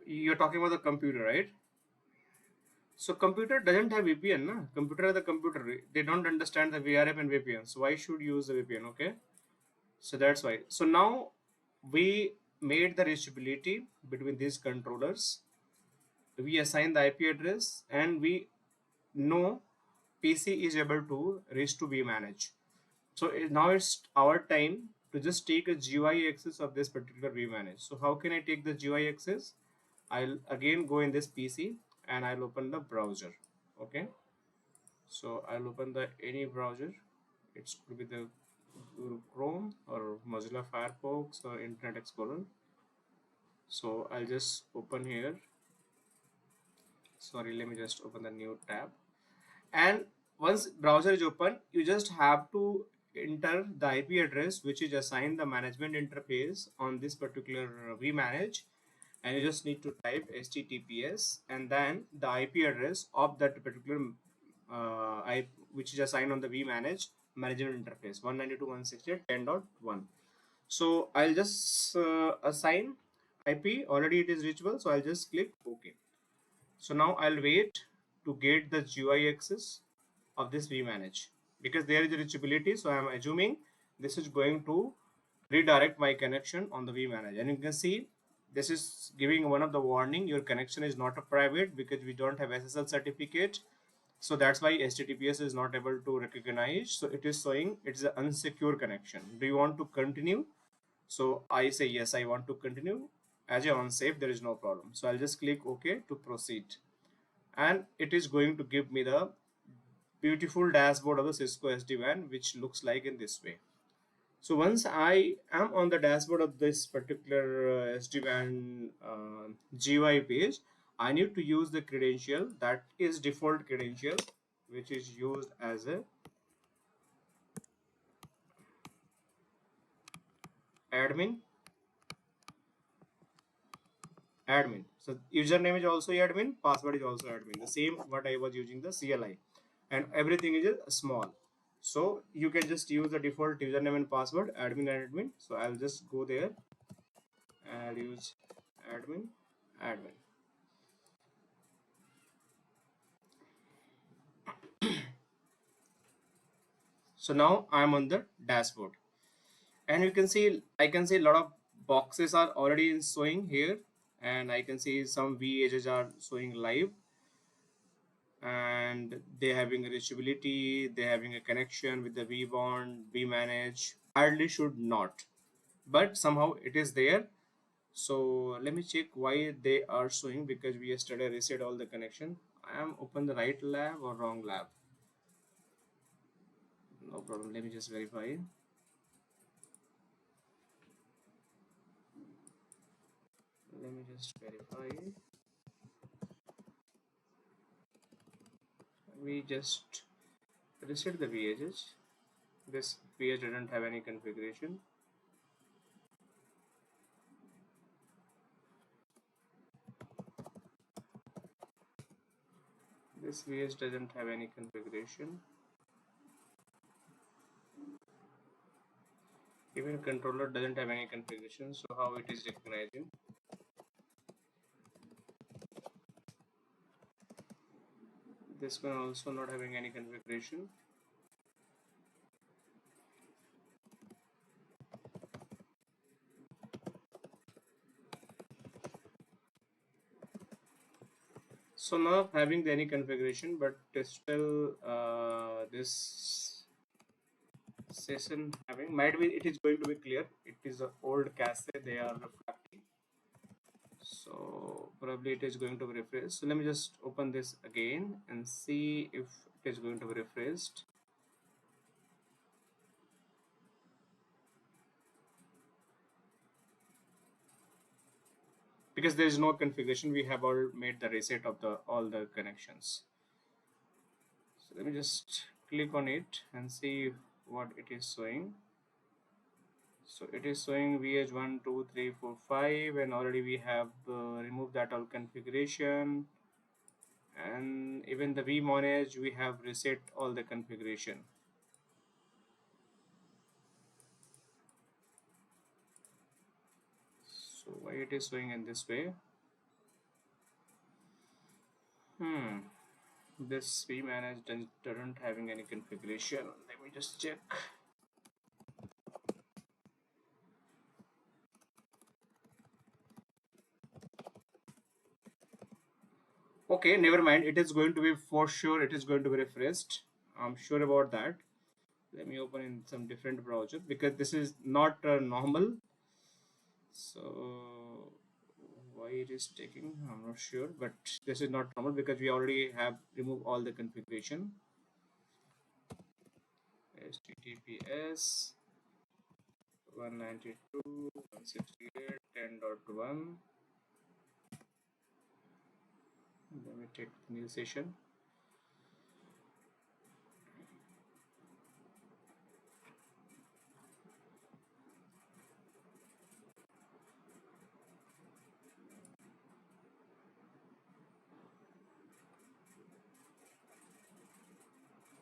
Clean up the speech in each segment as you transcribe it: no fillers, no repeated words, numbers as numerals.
You're talking about the computer, right? So computer doesn't have VPN, na? Computer is the computer. They don't understand the VRF and VPN. So why should use the VPN? Okay. So that's why. So now we made the reachability between these controllers. We assign the IP address and we know PC is able to reach to vManage. So now it's our time to just take a GUI access of this particular vManage. So how can I take the GUI access? I'll again go in this PC and I'll open the browser. Okay. So I'll open the any browser. It could be the Google Chrome or Mozilla Firefox or Internet Explorer. So I'll just open here. Sorry, let me just open the new tab. And once browser is open, you just have to enter the IP address which is assigned the management interface on this particular vManage, and you just need to type HTTPS and then the IP address of that particular which is assigned on the vManage management interface 192.168.10.1. So I'll just assign IP. Already it is reachable, so I'll just click OK. So now I'll wait to get the GUI access of this vManage because there is a reachability. So I'm assuming this is going to redirect my connection on the vManage, and you can see this is giving one of the warning: your connection is not a private because we don't have SSL certificate. So that's why HTTPS is not able to recognize. So it is showing it's an unsecure connection. Do you want to continue? So I say yes, I want to continue. As a unsafe, there is no problem. So I'll just click OK to proceed. And it is going to give me the beautiful dashboard of the Cisco SD-WAN, which looks like in this way. So once I am on the dashboard of this particular SD-WAN GUI page, I need to use the credential that is default credential, which is used as a admin. So username is also admin, password is also admin. The same what I was using the CLI, and everything is small. So you can just use the default username and password, admin and admin. So I'll just go there and I'll use admin. So now I'm on the dashboard, and you can see I can see a lot of boxes are already showing here, and I can see some vEdges are showing live, and they're having a reachability, they're having a connection with the vBond, vManage. Hardly should not, but somehow it is there. So let me check why they are showing, because we yesterday reset all the connection. I am open the right lab or wrong lab. No problem, let me just verify. Let me just verify. We just reset the vEdges. This vEdge didn't have any configuration. This vEdge doesn't have any configuration. Even controller doesn't have any configuration, so how it is recognizing? This one also not having any configuration. So not having any configuration, but still this session having, might be it is going to be clear. It is an old cache they are refracting, so probably it is going to be refreshed. So let me just open this again and see if it is going to be refreshed. Because there is no configuration, we have all made the reset of all the connections. So let me just click on it and see what it is showing. So it is showing vEdge 1 2 3 4 5, and already we have removed that all configuration, and even the vManage we have reset all the configuration. So why it is showing in this way? This vManage doesn't having any configuration. Let me just check. Okay, never mind. It is going to be for sure. It is going to be refreshed. I'm sure about that. Let me open in some different browser because this is not normal. So why it is taking? I'm not sure, but this is not normal because we already have removed all the configuration. HTTPS 192.168.10.1. Let me take the new session.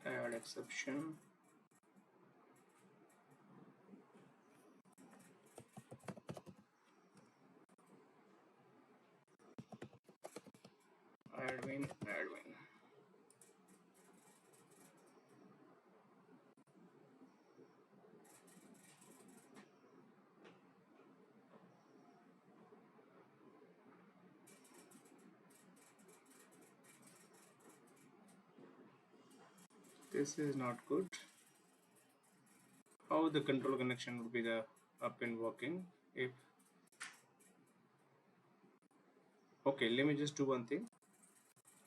Add exception. Admin. This is not good. How the control connection would be the up and working if okay, let me just do one thing.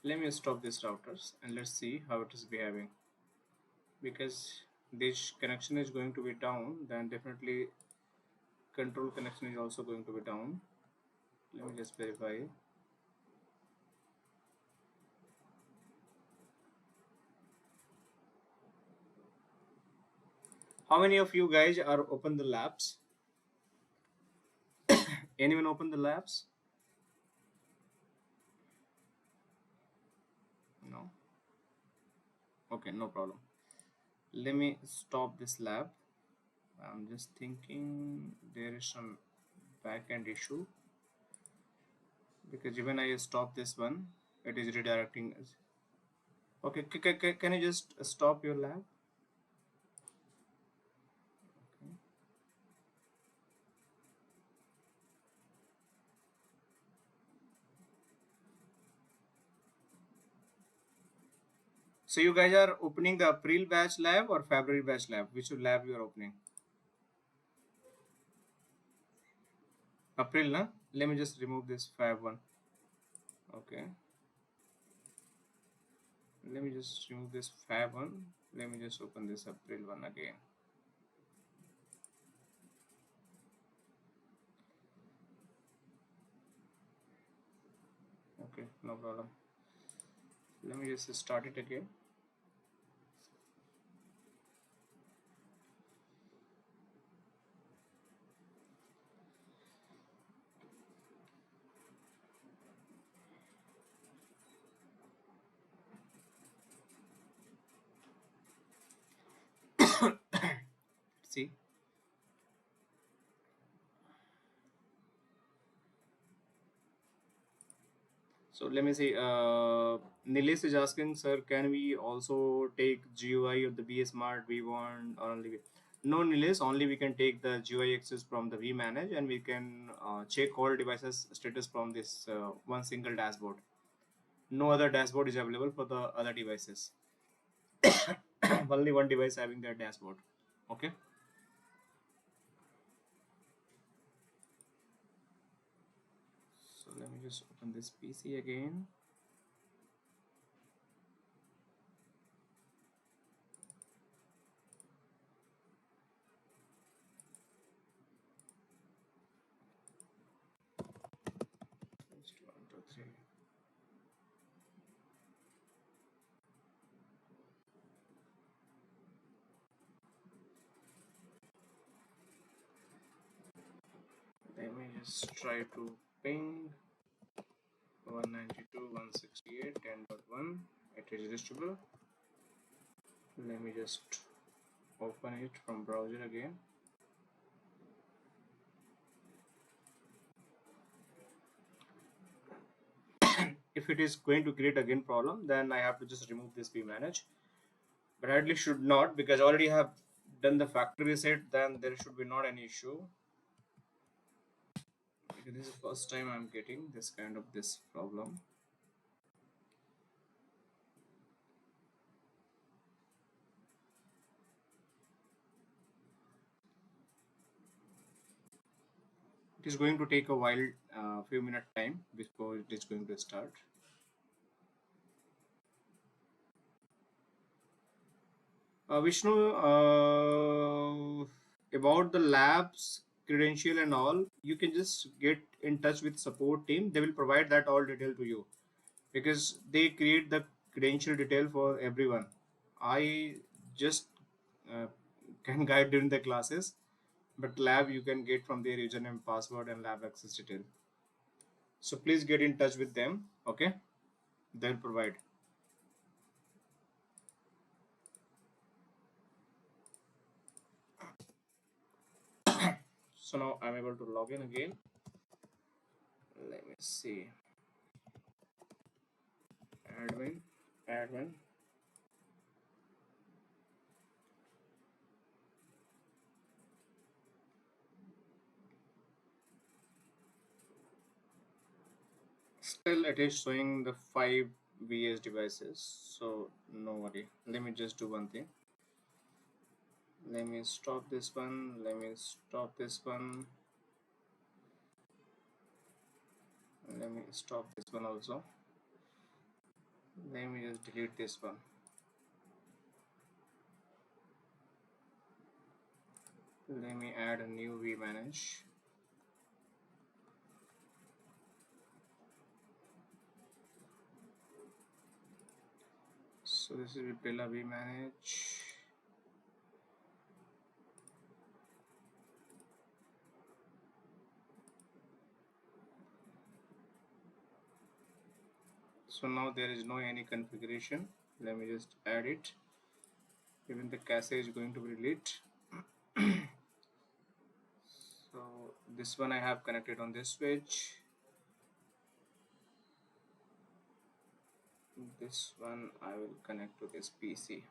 Let me stop these routers and let's see how it is behaving. Because this connection is going to be down, then definitely control connection is also going to be down. Let me just verify. How many of you guys are open the labs? Anyone open the labs? No. Okay, no problem. Let me stop this lab. I'm just thinking there is some backend issue because even I stop this one, it is redirecting us. Okay, can you just stop your lab? Okay. So you guys are opening the April batch lab or February batch lab? Which lab you are opening? April, na? Let me just remove this Fab one. Okay. Let me just remove this Fab one. Let me just open this April one again. Okay, no problem. Let me just start it again. See. So let me see. Nilesh is asking, sir, can we also take GUI of the vSmart, vBond, or only? No, Nilesh, only we can take the GUI access from the vManage, and we can check all devices status from this one single dashboard. No other dashboard is available for the other devices. Only one device having that dashboard. Okay. So let me just open this PC again. Just 1, 2, 3. Let me just try to ping 192.168.10.1. It is reachable. Let me just open it from browser again. if it is going to create again problem, then I have to just remove this vManage. But ideally should not, because I already have done the factory reset, then there should be not any issue. Because this is the first time I'm getting this kind of this problem. It is going to take a while, few minute time before it is going to start. Vishnu, about the labs credential and all, you can just get in touch with support team. They will provide that all detail to you, because they create the credential detail for everyone. I just uh, can guide during the classes, but lab you can get from their username, password, and lab access detail. So please get in touch with them. Okay, they'll provide. So now I'm able to log in again. Let me see. Admin. Still it is showing the 5 VS devices, so no worry. Let me just do one thing. Let me stop this one. Let me stop this one. Let me stop this one also. Let me just delete this one. Let me add a new vManage. So this is Viptela vManage. So now there is no any configuration. Let me just add it. Even the cache is going to be delete. So this one I have connected on this switch. This one I will connect to this PC.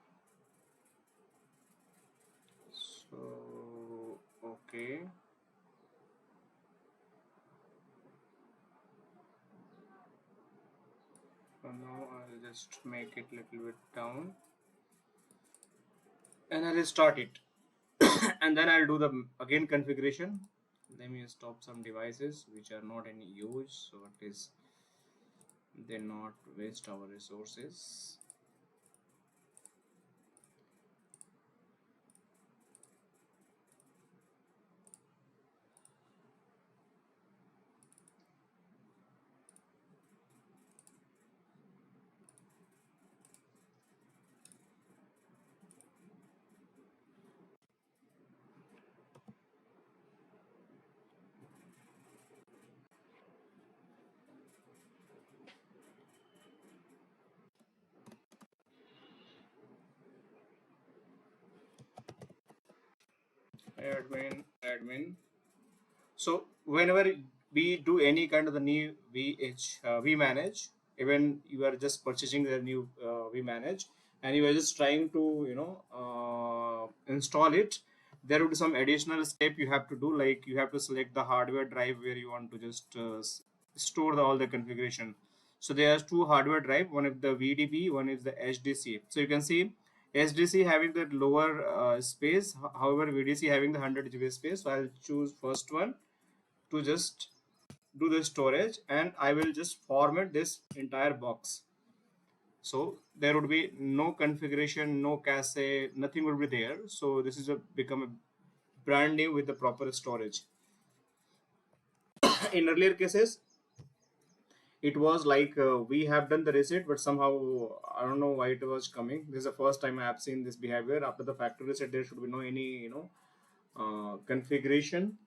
So okay. So now I'll just make it a little bit down, and I'll start it. And then I'll do the again configuration. Let me stop some devices which are not any use, so at least they not waste our resources. Admin. So whenever we do any kind of the new vManage, even you are just purchasing the new vManage, and you are just trying to install it, there would be some additional step you have to do, like you have to select the hardware drive where you want to just store all the configuration. So there are two hardware drive, one is the VDB, one is the HDC. So you can see SDC having the lower space, however VDC having the 100 GB space. So I'll choose first one to just do the storage, and I will just format this entire box. So there would be no configuration, no cache, nothing will be there. So this is a become a brand new with the proper storage. In earlier cases, it was like we have done the reset, but somehow I don't know why it was coming. This is the first time I have seen this behavior. After the factory reset, there should be no any configuration,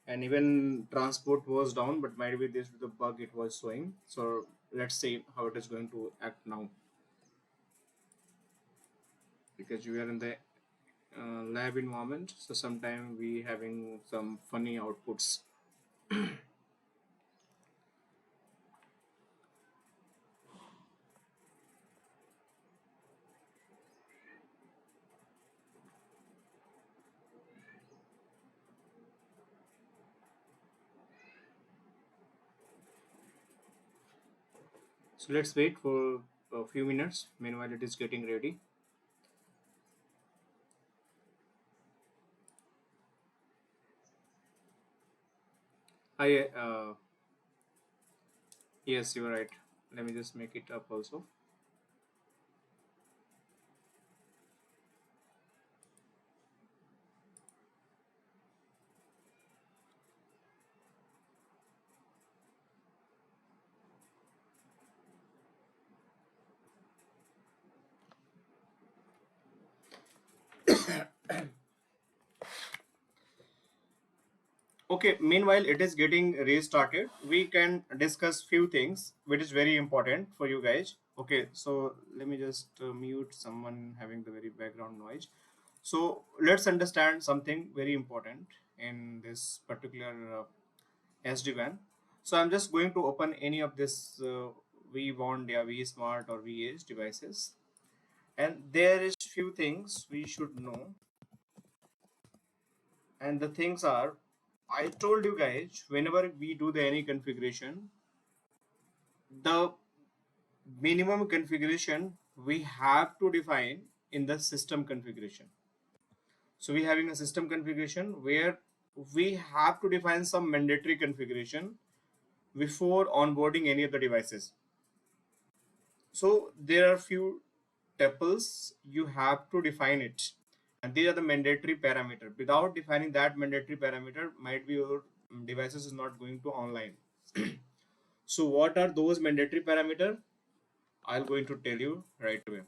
and even transport was down, but might be this the bug it was showing. So let's see how it is going to act now, because we are in the lab environment, so sometime we having some funny outputs. So let's wait for a few minutes. Meanwhile, it is getting ready. I Yes, you're right. Let me just make it up also. Okay, meanwhile it is getting restarted. We can discuss few things which is very important for you guys. Okay, so let me just mute someone having the very background noise. So let's understand something very important in this particular SD-WAN. So I'm just going to open any of this vBond, yeah, vSmart or vEdge devices, and there is few things we should know. And the things are, I told you guys, whenever we do the any configuration, the minimum configuration we have to define in the system configuration. So we having a system configuration where we have to define some mandatory configuration before onboarding any of the devices. So there are few tuples you have to define it, and these are the mandatory parameter. Without defining that mandatory parameter, might be your devices is not going to online. So what are those mandatory parameter? I'll going to tell you right away.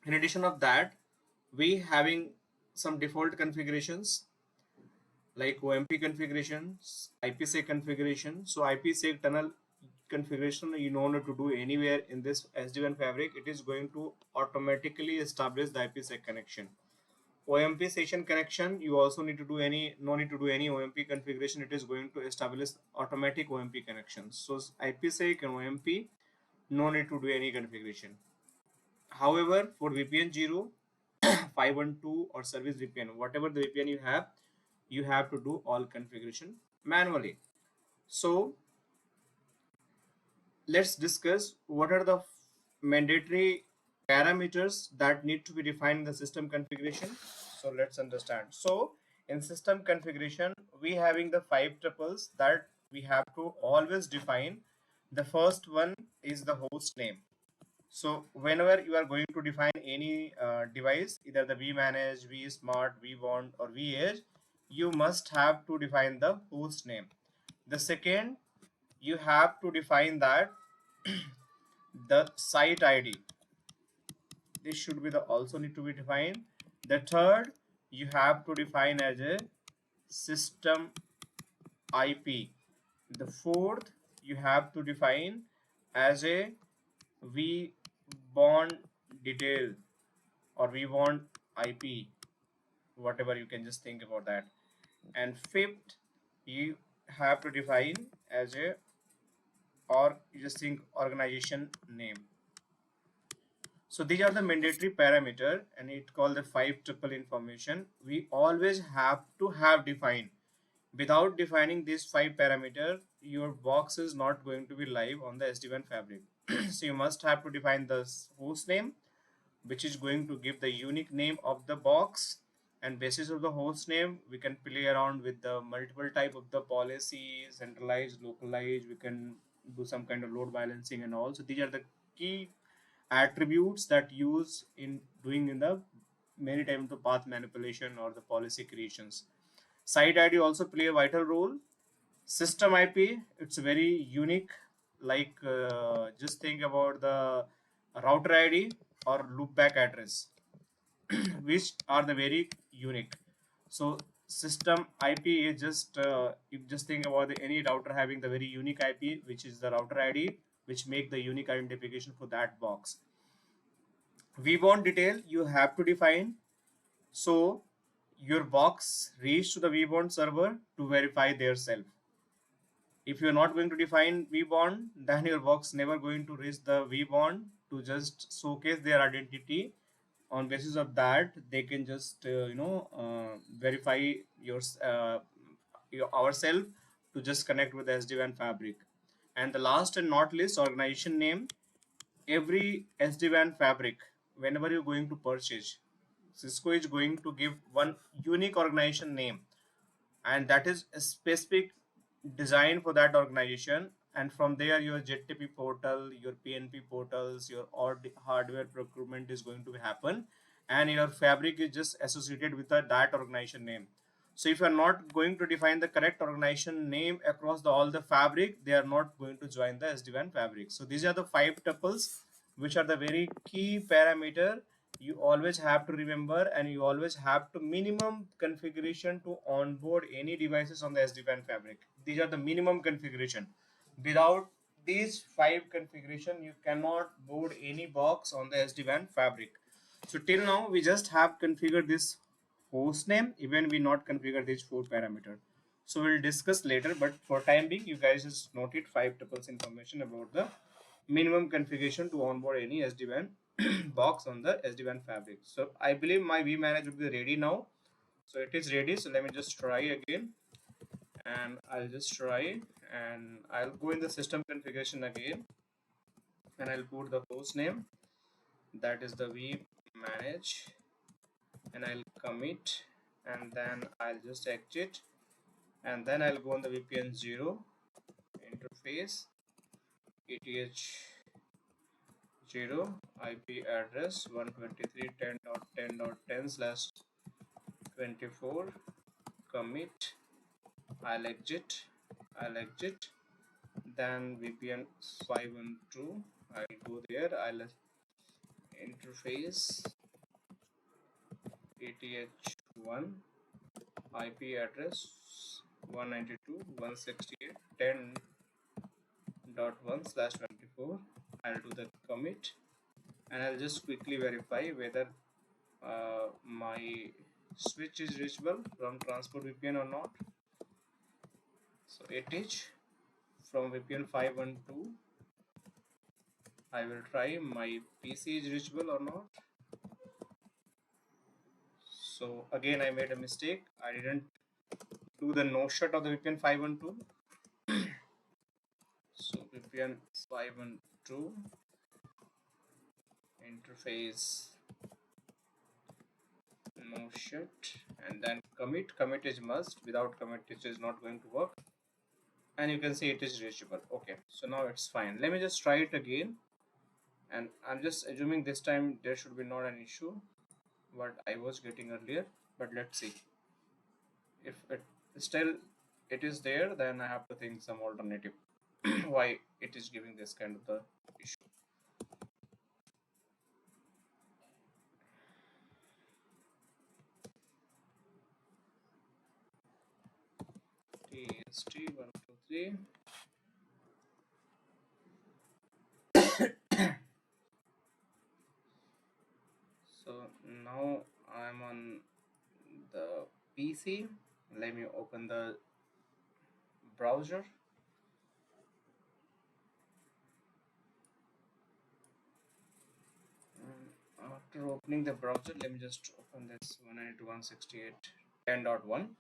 In addition of that, we having some default configurations like OMP configurations, IPSEC configuration. So IPSEC tunnel configuration you don't need to do anywhere in this SD-WAN fabric. It is going to automatically establish the IPSEC connection. OMP session connection, you also need to do no need to do any OMP configuration. It is going to establish automatic OMP connections. So IPSEC and OMP, no need to do any configuration. However, for VPN 0, 512 or service VPN, whatever the VPN you have to do all configuration manually. So let's discuss what are the mandatory parameters that need to be defined in the system configuration. So let's understand. So in system configuration, we having the 5 tuples that we have to always define. The first one is the host name. So whenever you are going to define any device, either the vManage, vSmart, vBond or vEdge, you must have to define the host name. The second, you have to define that the site ID. This should be the also need to be defined. The third, you have to define as a system IP. The fourth, you have to define as a vBond detail or vBond IP, whatever you can just think about that. And fifth, you have to define as a, or you just think organization name. So these are the mandatory parameter and it called the 5 triple information. We always have to have defined. Without defining these 5 parameter, your box is not going to be live on the SD-WAN fabric. So you must have to define the host name, which is going to give the unique name of the box, and basis of the host name we can play around with the multiple type of the policy, centralized, localized. We can do some kind of load balancing and all. So these are the key attributes that use in doing in the many times the path manipulation or the policy creations. Site ID also play a vital role. System IP, it's very unique. Like just think about the router ID or loopback address, which are the very unique. So system IP is just you just think about any router having the very unique IP, which is the router ID, which make the unique identification for that box. vBond detail you have to define. So your box reach to the vBond server to verify their self. If you're not going to define vBond, then your box never going to reach the vBond to just showcase their identity. On basis of that, they can just verify ourselves to just connect with the SD-WAN fabric. And the last and not least, organization name. every SD-WAN fabric, whenever you're going to purchase, Cisco is going to give one unique organization name, and that is a specific design for that organization. And from there, your ZTP portal, your PNP portals, your hardware procurement is going to happen, and your fabric is just associated with that organization name. So if you are not going to define the correct organization name across all the fabric, they are not going to join the SD-WAN fabric. So these are the 5 tuples, which are the very key parameter you always have to remember, and you always have to minimum configuration to onboard any devices on the SD-WAN fabric. These are the minimum configuration. Without these 5 configuration, you cannot board any box on the SD-WAN fabric. So till now we just have configured this host name, even we not configure these 4 parameter. So we'll discuss later, but for time being, you guys just noted 5 tuples information about the minimum configuration to onboard any SD-WAN box on the SD-WAN fabric. So I believe my vManage will be ready now. So it is ready. So let me just try again, and I'll just try, and I'll go in the system configuration again, and I'll put the host name, that is the vManage, and I'll commit, and then I'll just exit, and then I'll go on the VPN 0 interface, ETH 0 IP address 123.10.10/24, commit, I'll exit, then VPN 512, I'll go there, I'll interface ETH1 IP address 192.168.10.1/24. I'll do the commit, and I'll just quickly verify whether my switch is reachable from transport VPN or not. So it is from VPN 512. I will try my PC is reachable or not. So again I made a mistake. I didn't do the no shut of the VPN 512. So VPN 512 interface no shut, and then commit is must. Without commit it is not going to work, and you can see it is reachable. Okay, so now it's fine. Let me just try it again, and I'm just assuming this time there should be not an issue what I was getting earlier, but let's see. If it still it is there, then I have to think some alternative why it is giving this kind of the issue. TST123. So now I'm on the PC. Let me open the browser. After opening the browser, let me just open this 192.168.10.1.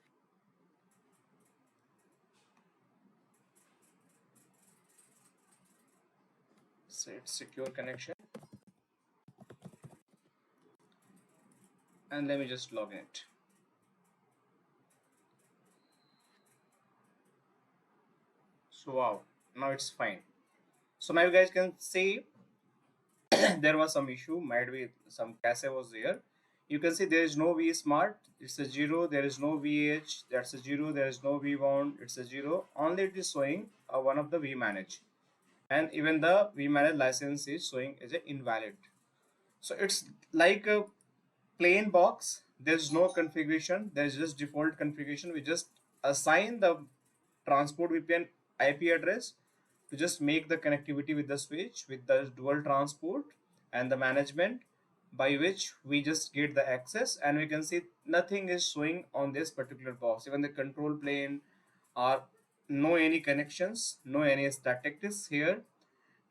So it's secure connection, and let me just log in it. So wow, now it's fine. So now you guys can see there was some issue, might be some cache was there. You can see there is no vSmart, it's a 0. There is no vEdge, that's a 0. There is no vBond, it's a 0. Only it is showing one of the vManage, and even the vManage license is showing as a invalid. So it's like a plain box. There's no configuration, there's just default configuration. We just assign the transport VPN IP address to just make the connectivity with the switch with the dual transport and the management, by which we just get the access, and we can see nothing is showing on this particular box. Even the control plane are no any connections, no any static disk here.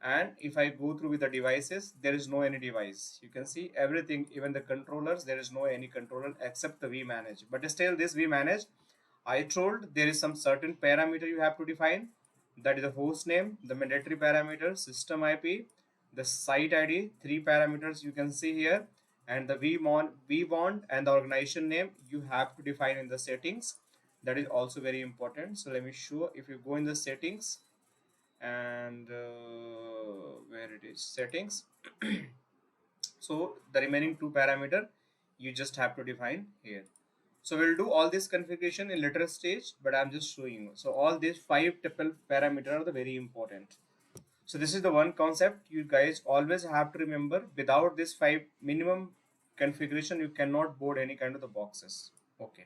And if I go through with the devices, there is no any device. You can see everything, even the controllers, there is no any controller except the vManage. But still this vManage, I told there is some certain parameter you have to define, that is the host name, the mandatory parameter, system IP, the site ID, 3 parameters you can see here, and the vBond and the organization name you have to define in the settings. That is also very important. So let me show. If you go in the settings and where it is, settings, so the remaining 2 parameter you just have to define here. So we'll do all this configuration in later stage, but I'm just showing you. So all these 5 tuple parameter are the very important. So this is the one concept you guys always have to remember. Without this 5 minimum configuration, you cannot board any kind of the boxes. Okay.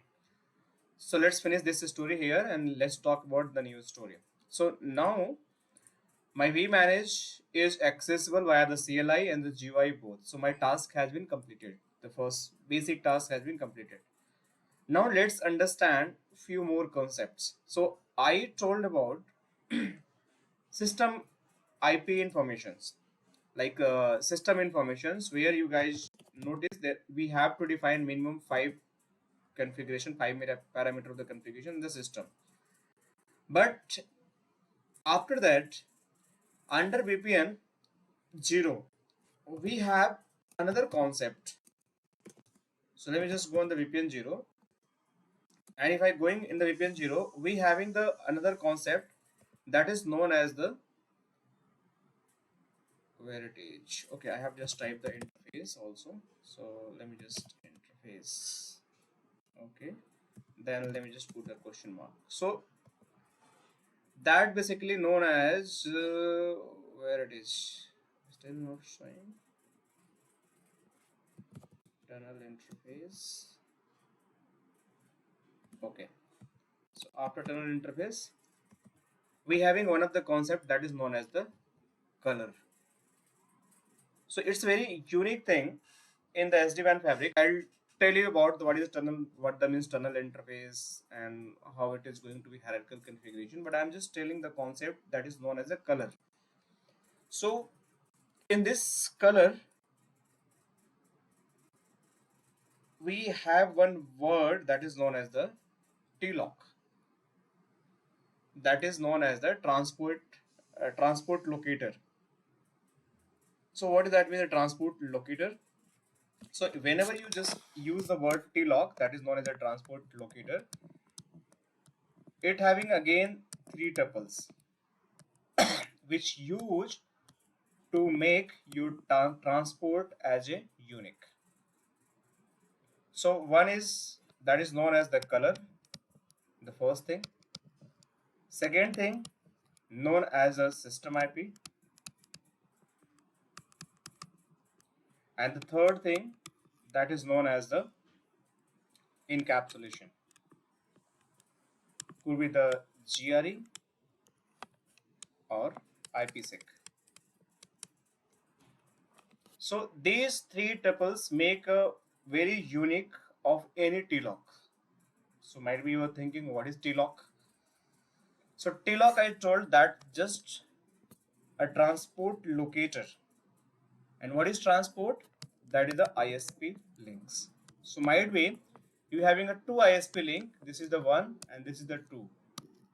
So let's finish this story here and let's talk about the new story. So now my vManage is accessible via the CLI and the GUI both. So my task has been completed. The first basic task has been completed. Now let's understand few more concepts. So I told about system IP informations, like system informations, where you guys notice that we have to define minimum 5 configuration, 5 parameter of the configuration in the system. But after that, under VPN 0, we have another concept. So let me just go on the VPN 0. And if I going in the VPN 0, we having the another concept that is known as the vEdge. Okay, I have just typed the interface also. So let me just interface. Okay, then let me just put the question mark. So that basically known as where it is, still not showing. Tunnel interface. Okay, so after tunnel interface, we having one of the concept that is known as the color. So it's a very unique thing in the SD-WAN fabric. I'll tell you about what is tunnel, what the means tunnel interface, and how it is going to be hierarchical configuration. But I'm just telling the concept that is known as a color. So in this color, we have one word that is known as the TLOC. That is known as the transport locator. So what does that mean, a transport locator? So whenever you just use the word TLOC, that is known as a transport locator, it having again 3 tuples which use to make you transport as a unique. So one is that is known as the color, the first thing. Second thing known as a system IP, and the third thing that is known as the encapsulation. Could be the GRE or IPSEC. So these 3 tuples make a very unique of any TLOC. So might be you are thinking, what is TLOC? So TLOC, I told that just a transport locator. And what is transport? That is the ISP links. So might be you having a 2 ISP link. This is the 1 and this is the 2.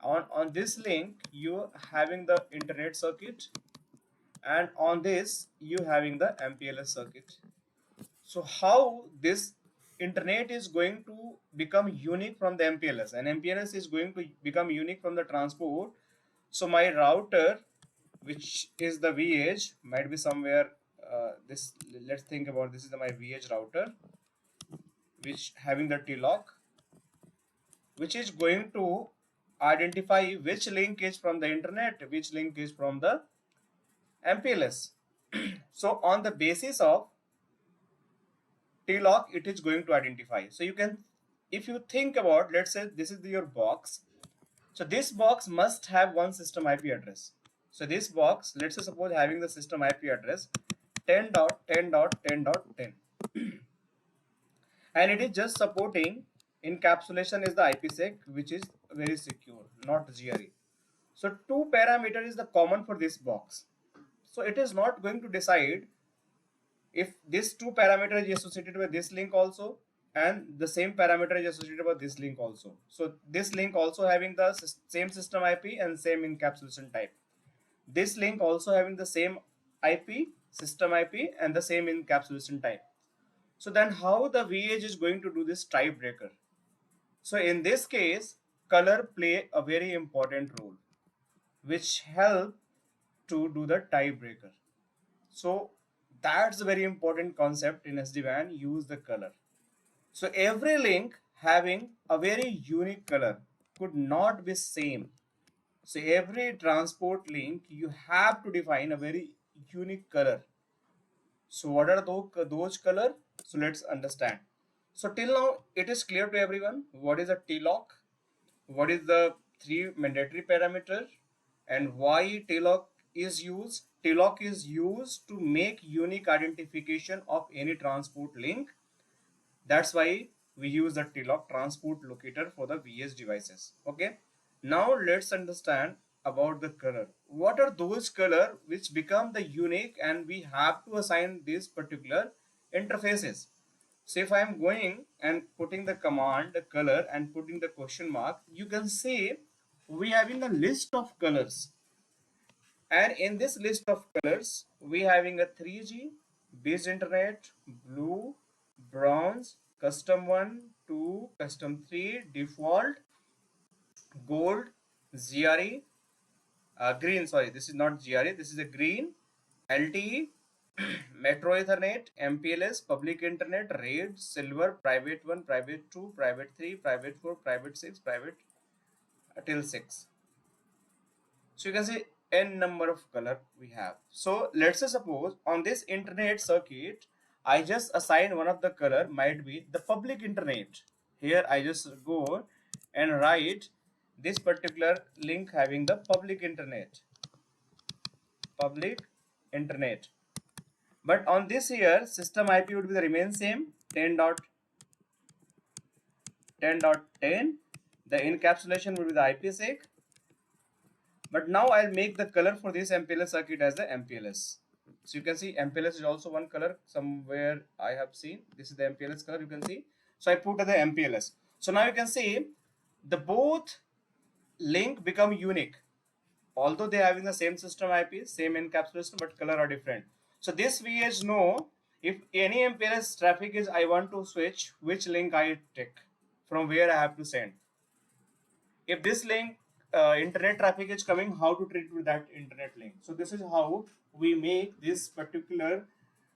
On this link you having the internet circuit, and on this you having the MPLS circuit. So how this internet is going to become unique from the MPLS, and MPLS is going to become unique from the transport. So my router, which is the vEdge, might be somewhere this, let's think about, this is my vEdge router, which having the TLOC, which is going to identify which link is from the internet, which link is from the MPLS. So on the basis of TLOC, it is going to identify. So you can, if you think about, let's say this is your box. So this box must have one system IP address. So this box, let's say suppose having the system IP address 10.10.10.10 and it is just supporting encapsulation is the IPSEC, which is very secure, not GRE. So 2 parameter is the common for this box. So it is not going to decide if this 2 parameter is associated with this link also, and the same parameter is associated with this link also. So this link also having the same system IP and same encapsulation type. This link also having the same IP system IP and the same encapsulation type. So then how the vEdge is going to do this tiebreaker? So in this case, color play a very important role, which help to do the tiebreaker. So that's a very important concept in SD-WAN, use the color. So every link having a very unique color could not be same. So every transport link, you have to define a very unique color. So what are those color? So let's understand. So till now, it is clear to everyone what is a TLOC, what is the three mandatory parameter, and why TLOC is used. TLOC is used to make unique identification of any transport link. That's why we use the TLOC transport locator for the VS devices. Okay. Now let's understand about the color. What are those color which become the unique and we have to assign these particular interfaces? So if I am going and putting the command, the color and putting the question mark, you can see we having a list of colors. And in this list of colors, we having a 3G, base internet, blue, bronze, custom 1, 2, custom 3, default, gold, GRE, green, sorry, this is not GRE, this is a green, LTE, Metro Ethernet, MPLS, public internet, red, silver, private 1, private 2, private 3, private 4, private 6, private till 6. So you can see n number of color we have. So let's say suppose on this internet circuit, I just assign one of the color might be the public internet. Here I just go and write this particular link having the public internet. Public internet. But on this here, system IP would be the remain same 10.10.10. The encapsulation would be the IPSEC. But now I'll make the color for this MPLS circuit as the MPLS. So you can see MPLS is also one color somewhere I have seen. This is the MPLS color you can see. So I put the MPLS. So now you can see the both link become unique. Although they are having the same system IP, same encapsulation, but color are different. So this vEdge know if any MPLS traffic is I want to switch, which link I take, from where I have to send. If this link internet traffic is coming, how to treat with that internet link. So this is how we make this particular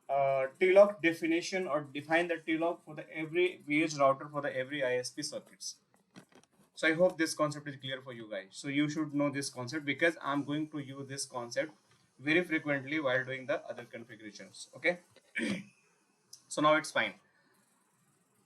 TLOC definition or define the TLOC for the every vEdge router for the every ISP circuits. So I hope this concept is clear for you guys. So you should know this concept because I'm going to use this concept very frequently while doing the other configurations. Okay. So now it's fine.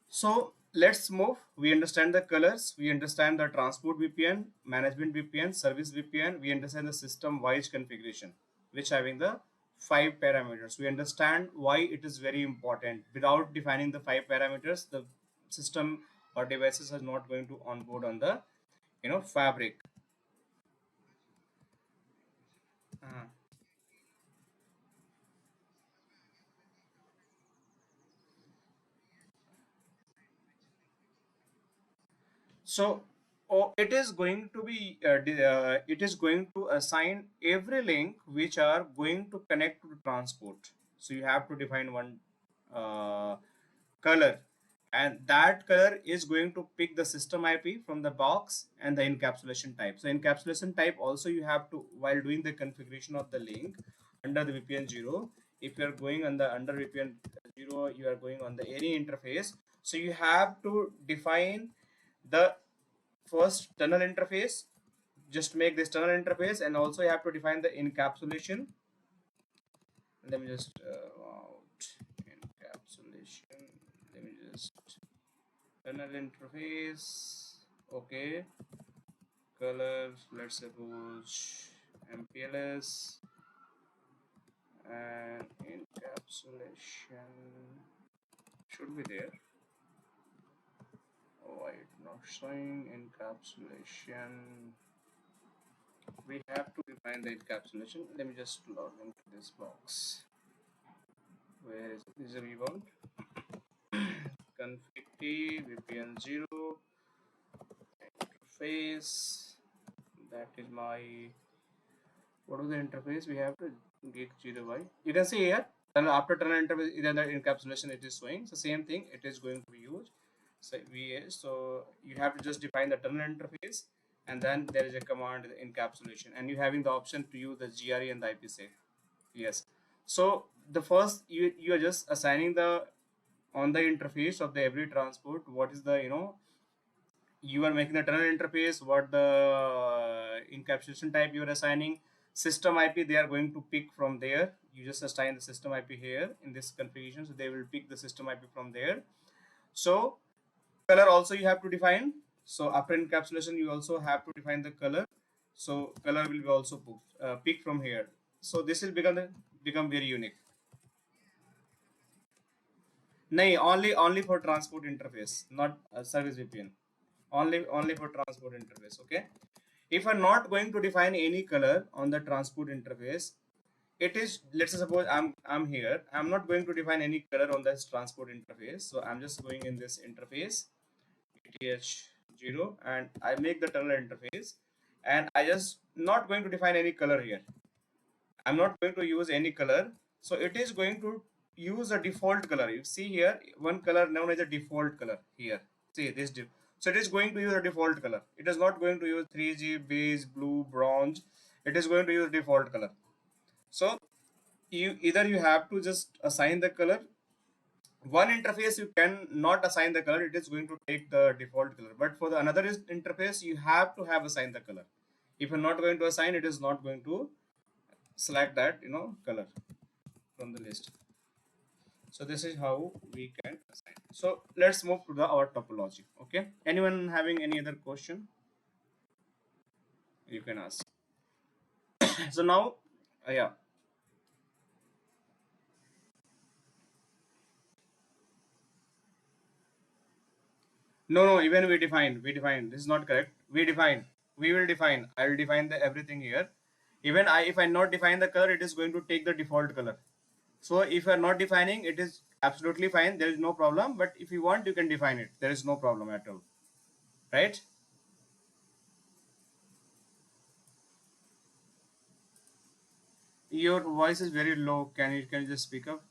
So let's move. We understand the colors. We understand the transport VPN, management VPN, service VPN. We understand the system-wise configuration, which having the 5 parameters. We understand why it is very important. Without defining the 5 parameters, the system or devices are not going to onboard on the fabric. So it is going to be it is going to assign every link which are going to connect to transport. So you have to define one color, and that color is going to pick the system IP from the box and the encapsulation type. So encapsulation type also you have to, while doing the configuration of the link under the VPN 0, if you are going on the under VPN 0, you are going on the any interface. So you have to define the first tunnel interface, just make this tunnel interface, and also you have to define the encapsulation. Let me just out encapsulation. Let me just tunnel interface. Okay, colors, let's suppose MPLS, and encapsulation should be there. Oh, it's not showing encapsulation. We have to define the encapsulation. Let me just log into this box. Where is it? This is a vBond. Config T, VPN 0, interface. That is my What is the interface we have to gig 0y? You can see here after tunnel interface, either the encapsulation it is showing. So same thing, it is going to be used. So VA. So you have to just define the tunnel interface, and then there is a command encapsulation, and you having the option to use the GRE and the IPSEC. Yes. So the first you are just assigning the on the interface of the every transport. What is the you are making the tunnel interface, what the encapsulation type you are assigning, system IP they are going to pick from there. You just assign the system IP here in this configuration, so they will pick the system IP from there. So color also you have to define. So after encapsulation you also have to define the color. So color will be also picked from here. So this will become very unique. No, only for transport interface, not service VPN. Only for transport interface. Okay. If I'm not going to define any color on the transport interface, it is, let's say suppose I'm here, I'm not going to define any color on this transport interface. So I'm just going in this interface ETH0 and I make the tunnel interface, and I just not going to define any color here. I'm not going to use any color. So it is going to use a default color. You see here one color known as a default color here. See this so it is going to use a default color. It is not going to use 3G, beige, blue, bronze. It is going to use default color. So you have to just assign the color. One interface you can not assign the color. It is going to take the default color. But for the another interface, you have to have assigned the color. If you're not going to assign, it is not going to select that color from the list. So this is how we can assign. So let's move to our topology. Okay, anyone having any other question, you can ask. So now yeah, no, even we define this is not correct. We will define, I will define the everything here. Even if I not define the color, it is going to take the default color. So if you are not defining, it is absolutely fine, there is no problem. But if you want, you can define it, there is no problem at all, right? Your voice is very low, can you just speak up?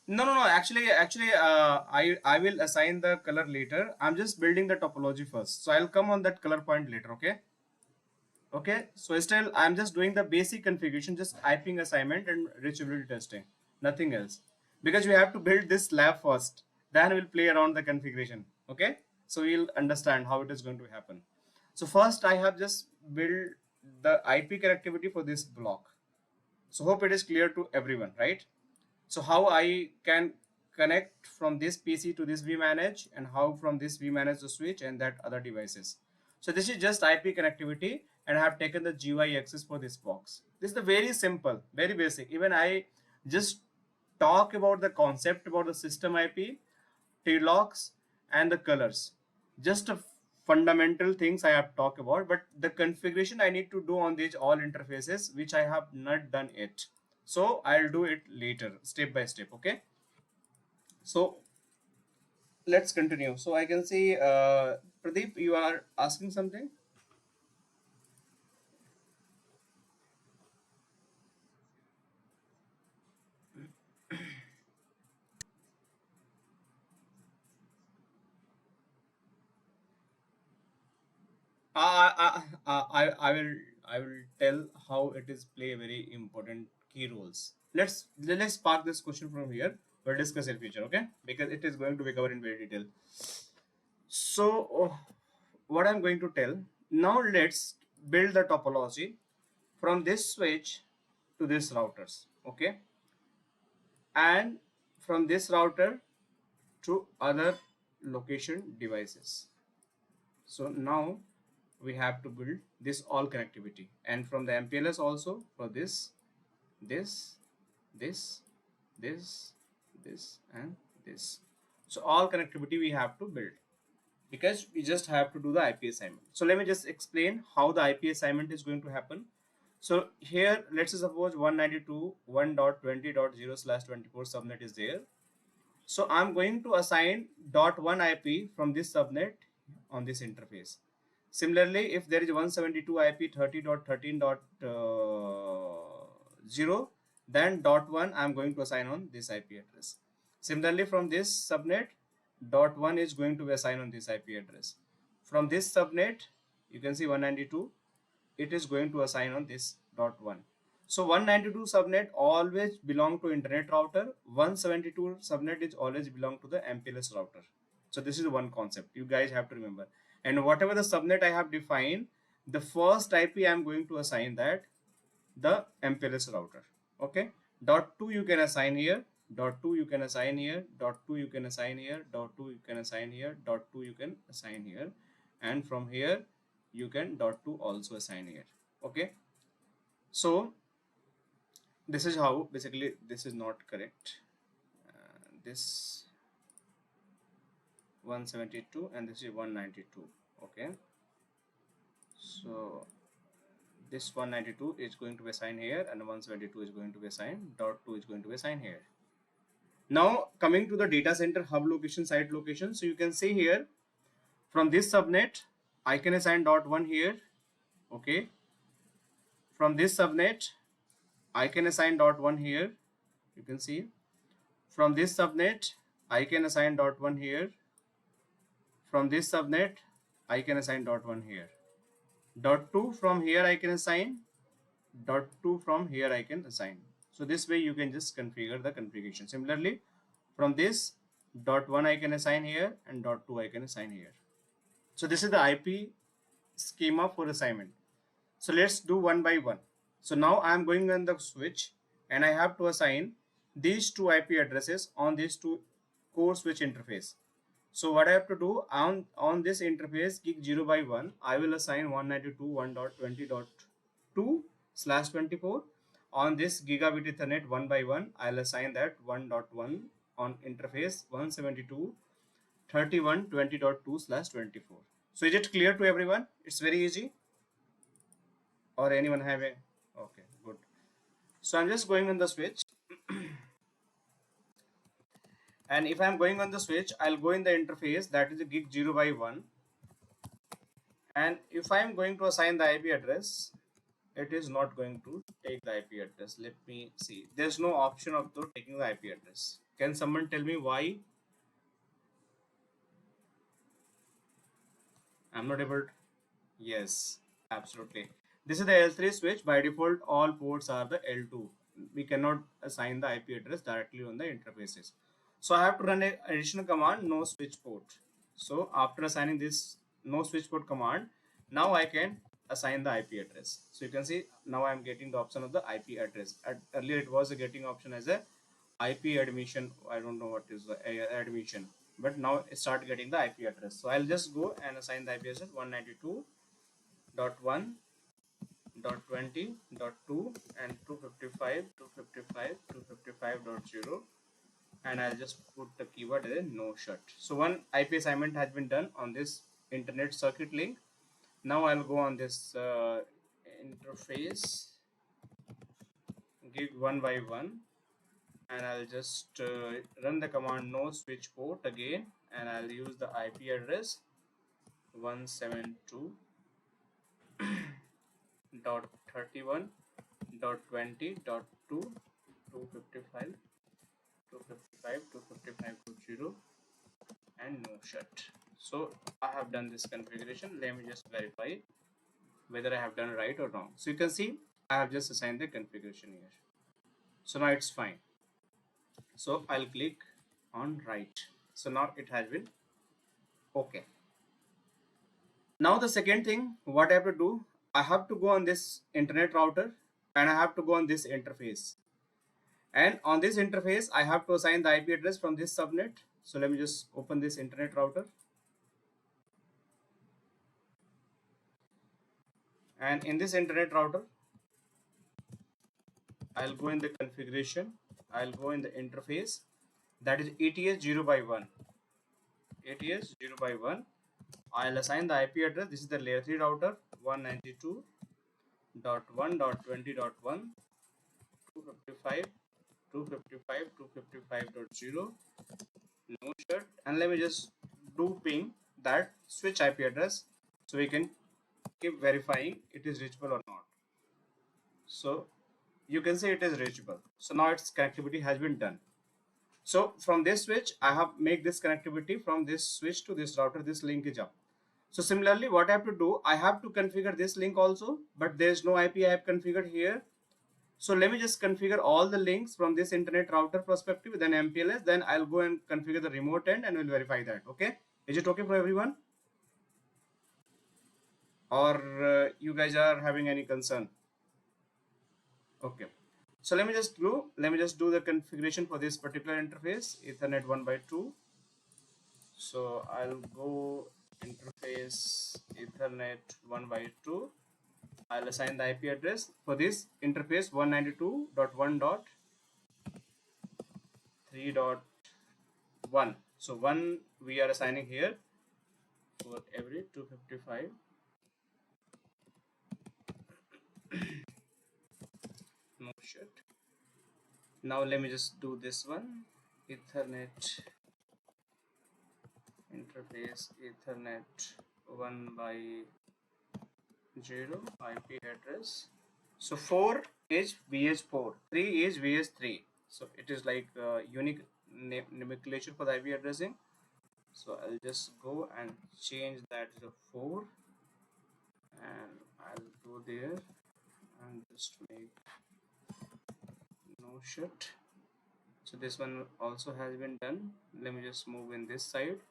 No. Actually, I will assign the color later. I'm just building the topology first, so I'll come on that color point later. Okay. Okay. So still, I'm just doing the basic configuration, just IPing assignment and reachability testing, nothing else, because we have to build this lab first. Then we'll play around the configuration. Okay. So we'll understand how it is going to happen. So first, I have just built the IP connectivity for this block. So hope it is clear to everyone, right? So how I can connect from this PC to this vManage, and how from this vManage to switch and that other devices. So this is just IP connectivity, and I have taken the GUI access for this box. This is the very simple, very basic. Even I just talk about the concept about the system IP, TLOCs and the colors. Just a fundamental things I have talked about, but the configuration I need to do on these all interfaces, which I have not done it. So I'll do it later, step by step. Okay. So let's continue. So I can see Pradeep, you are asking something. I will tell how it is play very important key roles. Let's park this question from here. We'll discuss in future, okay? Because it is going to be covered in very detail. So what I'm going to tell now, let's build the topology from this switch to this routers, okay? And from this router to other location devices. So now we have to build this all connectivity, and from the MPLS also for this, this, this, this, this, and this. So all connectivity we have to build, because we just have to do the IP assignment. So let me just explain how the IP assignment is going to happen. So here, let's suppose 192.1.20.0/24 subnet is there. So I'm going to assign .1 IP from this subnet on this interface. Similarly, if there is 172 IP 30.13.0, then .1 I'm going to assign on this IP address. Similarly, from this subnet, .1 is going to be assigned on this IP address. From this subnet, you can see 192, it is going to assign on this .1. So 192 subnet always belong to internet router. 172 subnet is always belong to the MPLS router. So this is one concept you guys have to remember. And whatever the subnet I have defined, the first IP I am going to assign that the MPLS router. Okay. .2 you can assign here. .2 you can assign here. .2 you can assign here. .2 you can assign here. .2 you can assign here. And from here you can .2 also assign here. Okay. So this is how basically this is not correct. This 172 and this is 192. Okay. So this 192 is going to be assigned here and 172 is going to be assigned. .2 is going to be assigned here. Now coming to the data center hub location, site location. So you can see here from this subnet I can assign .1 here. Okay. From this subnet I can assign .1 here. You can see from this subnet I can assign .1 here. From this subnet I can assign .1 here. .2 from here I can assign. .2 from here I can assign. So this way you can just configure the configuration. Similarly, from this .1 I can assign here and .2 I can assign here. So this is the IP schema for assignment. So let's do one by one. So now I am going on the switch and I have to assign these two IP addresses on these two core switch interface. So what I have to do on this interface gig 0x1, I will assign 192.1.20.2/24. On this gigabit Ethernet 1x1, I'll assign that 1.1 on interface 172.31.20.2/24. So is it clear to everyone? It's very easy. Or anyone have a okay, good. So I'm just going on the switch. And if I'm going on the switch, I'll go in the interface that is a gig 0x1. And if I'm going to assign the IP address, it is not going to take the IP address. Let me see. There's no option of taking the IP address. Can someone tell me why? I'm not able to. Yes, absolutely. This is the L3 switch. By default, all ports are the L2. We cannot assign the IP address directly on the interfaces. So I have to run an additional command, no switch port. So after assigning this no switch port command, now I can assign the IP address. So you can see now I am getting the option of the IP address. Earlier it was a getting option as a IP admission. I don't know what is the admission, but now it start getting the IP address. So I'll just go and assign the IP address 192.1.20.2 and 255.255.255.0, and I'll just put the keyword as a no shut. So one IP assignment has been done on this internet circuit link. Now I'll go on this interface gig 1x1 and I'll just run the command no switch port again, and I'll use the IP address 172.20.2.255.255.255.255.0 and no shut. So I have done this configuration. Let me just verify whether I have done right or wrong. So you can see I have just assigned the configuration here. So now it's fine. So I'll click on right. So now it has been okay. Now the second thing what I have to do, I have to go on this internet router and I have to go on this interface. And on this interface, I have to assign the IP address from this subnet. So let me just open this internet router. And in this internet router, I'll go in the configuration. I'll go in the interface. That is ATS 0x1. ATS 0x1. I'll assign the IP address. This is the layer 3 router 192.1.20.1 255.255.255.0 no shut, and let me just do ping that switch IP address, so we can keep verifying it is reachable or not. So you can say it is reachable. So now its connectivity has been done. So from this switch, I have make this connectivity from this switch to this router. This link is up. So similarly, what I have to do, I have to configure this link also, but there is no IP I have configured here. So let me just configure all the links from this internet router perspective, then MPLS, then I'll go and configure the remote end and we'll verify that. Okay, is it okay for everyone? Or you guys are having any concern? Okay, so let me just do the configuration for this particular interface, Ethernet 1 by 2. So I'll go interface Ethernet 1 by 2. I'll assign the IP address for this interface 192.1.3.1. So 1 we are assigning here for every 255. No shit. Now let me just do this one. Ethernet interface Ethernet 1 by 0 IP address. So 4 is VH4, 3 is VH3. So it is like unique nomenclature for the IP addressing. So I'll just go and change that to 4, and I'll go there and just make no shit. So this one also has been done. Let me just move in this side.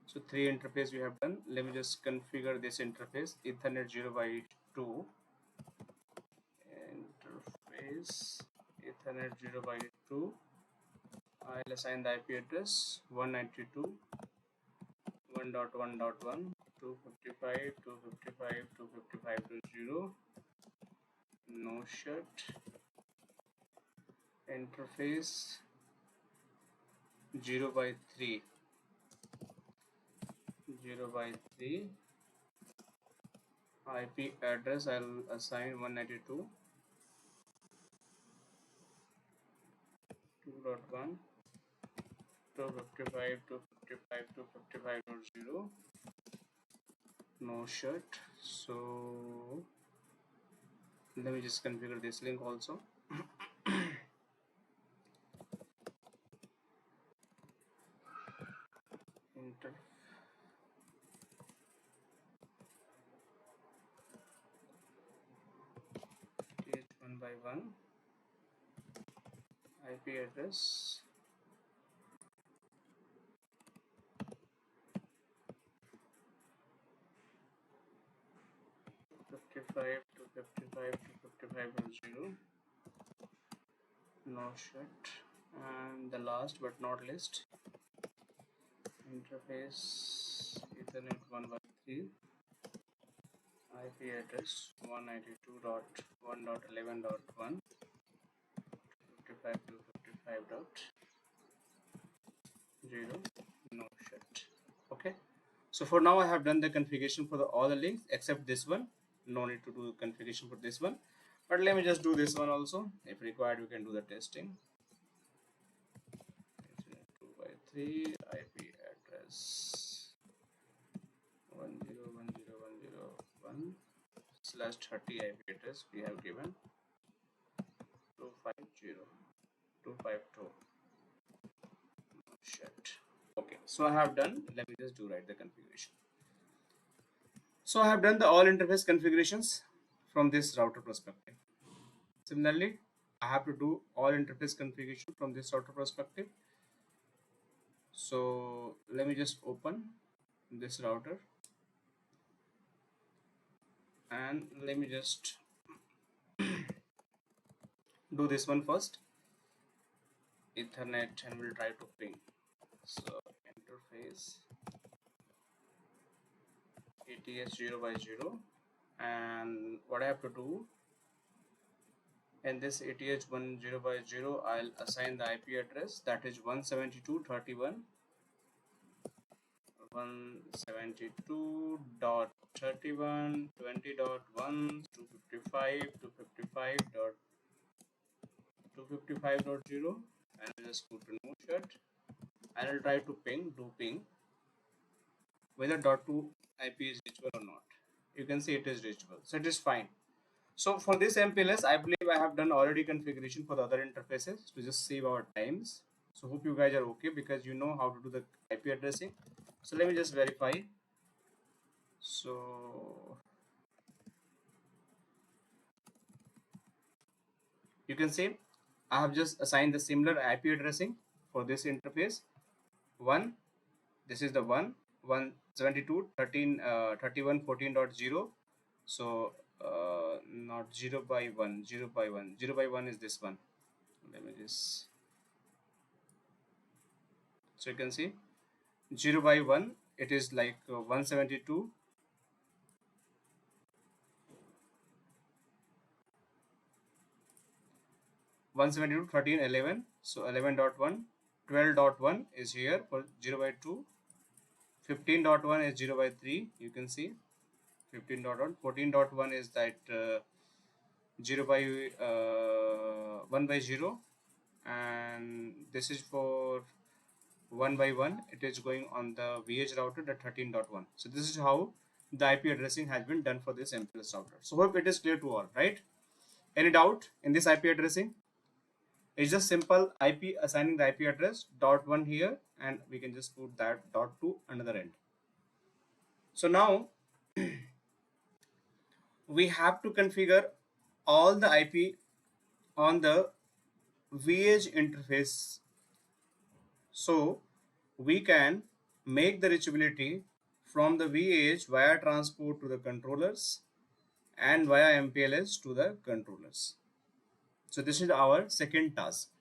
So 3 interface we have done. Let me just configure this interface Ethernet 0 by 2 interface Ethernet 0 by 2. I'll assign the IP address 192.1.1.1 255 255 255.0. no shut. Interface 0 by 3 IP address I'll assign 192.2.1 255 255 255.0. no shut. So let me just configure this link also. Interface 1 by 1 IP address 55 to 55 to 55.0. no shut. And the last but not least, interface Ethernet 1 by 3 IP address 192.1.11.1 55 to 55.0. no shut. Okay, so for now I have done the configuration for all the links except this one. No need to do configuration for this one, but let me just do this one also. If required, we can do the testing. 2 by 3 IP address 10.10.1.0.1/30 IP address we have given 250.252. shit. Okay, so I have done. Let me just do right the configuration. So I have done the all interface configurations from this router perspective. Similarly, I have to do all interface configuration from this router perspective. So let me just open this router and let me just do this one first. Ethernet, and we'll try to ping. So interface ATS 0 by 0, and what I have to do in this ATH 1 0 by 0, I'll assign the IP address that is 172.31.20.1 255.255.255.0, and just go to no shut. and I'll try to do ping whether .2 IP is reachable or not. You can see it is reachable, so it is fine. So for this MPLS, I believe I have done already configuration for the other interfaces to just save our times. So hope you guys are okay because you know how to do the IP addressing. So let me just verify. So you can see I have just assigned the similar IP addressing for this interface. One, this is the 172.13.31.14.0. So not 0 by 1, 0 by 1, 0 by 1 is this one. Let me just, so you can see 0 by 1, it is like 172. 172, 13, 11. So 11.1, 12.1 is here for 0 by 2. 15.1 is 0 by 3. You can see 15.1. 14.1 is that 0 by 1 by 0. And this is for 1 by 1. It is going on the vEdge router, the 13.1. So this is how the IP addressing has been done for this MPLS router. So hope it is clear to all, right? Any doubt in this IP addressing? It's just simple IP assigning the IP address .1 here, and we can just put that .2 another end. So now we have to configure all the IP on the vEdge interface, so we can make the reachability from the vEdge via transport to the controllers and via MPLS to the controllers. So this is our second task.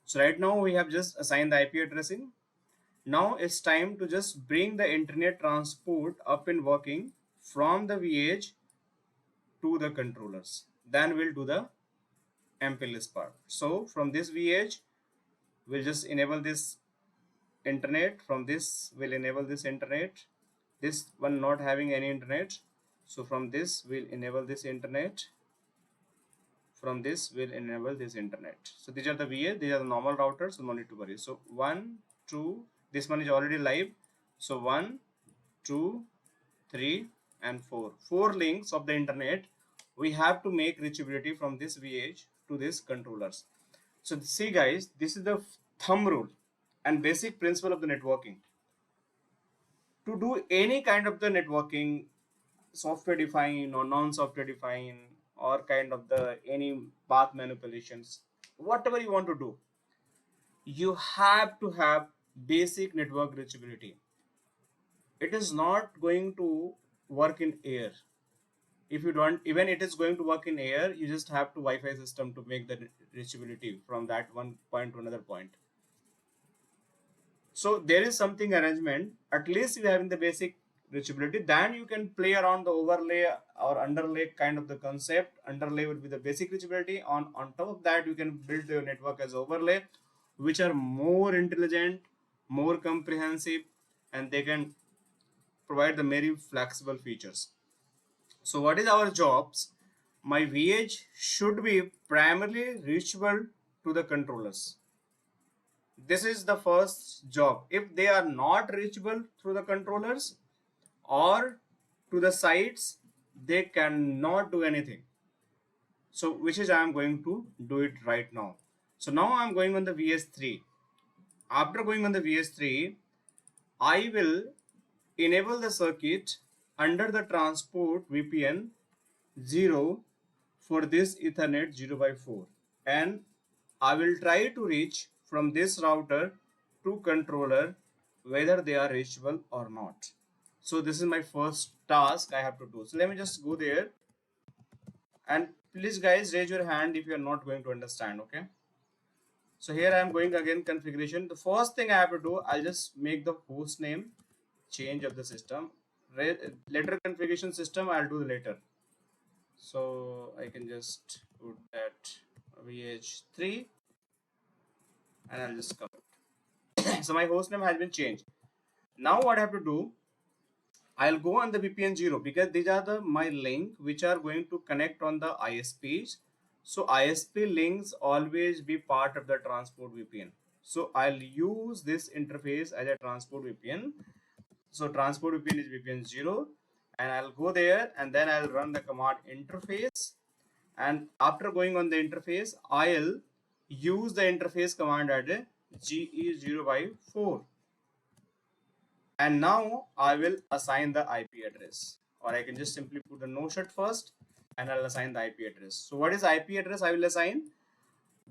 So right now we have just assigned the IP addressing. Now it's time to just bring the internet transport up and working from the vEdge to the controllers. Then we'll do the MPLS part. So from this vEdge, we'll just enable this internet. From this, we'll enable this internet. This one not having any internet. So from this, we'll enable this internet. From this, we'll enable this internet. So these are the vEdge. These are the normal routers. So no need to worry. So 1, 2. This one is already live. So 1, 2, 3, and 4. 4 links of the internet. We have to make reachability from this vEdge to this controllers. So see guys, this is the thumb rule and basic principle of the networking. To do any kind of the networking, software defined or non-software defined, or kind of the any path manipulations, whatever you want to do, you have to have basic network reachability. It is not going to work in air. If you don't, even it is going to work in air, you just have to Wi-Fi system to make the reachability from that one point to another point. So there is something arrangement, at least you having the basic reachability, then you can play around the overlay or underlay kind of the concept. Underlay would be the basic reachability. On top of that, you can build your network as overlay, which are more intelligent, more comprehensive, and they can provide the very flexible features. So what is our jobs? My vEdge should be primarily reachable to the controllers. This is the first job. If they are not reachable through the controllers or to the sites, they cannot do anything. So which is I am going to do it right now. So now I am going on the VS3. After going on the VS3, I will enable the circuit under the transport VPN 0 for this Ethernet 0 by 4, and I will try to reach from this router to controller whether they are reachable or not. So this is my first task I have to do. So let me just go there, and please guys raise your hand if you are not going to understand. Okay, so here I am going again configuration. The first thing I have to do, I'll just make the host name change of the system. Later configuration system I'll do later. So I can just put that vh3 and I'll just cover it. So my host name has been changed. Now what I have to do, I'll go on the VPN 0 because these are my link which are going to connect on the ISPs. So ISP links always be part of the transport VPN. So I'll use this interface as a transport VPN. So transport VPN is VPN 0, and I'll go there and then I'll run the command interface. And after going on the interface, I'll use the interface command at GE0 by 4. And now I will assign the IP address, or I can just simply put the no shut first and I'll assign the IP address. So what is IP address I will assign?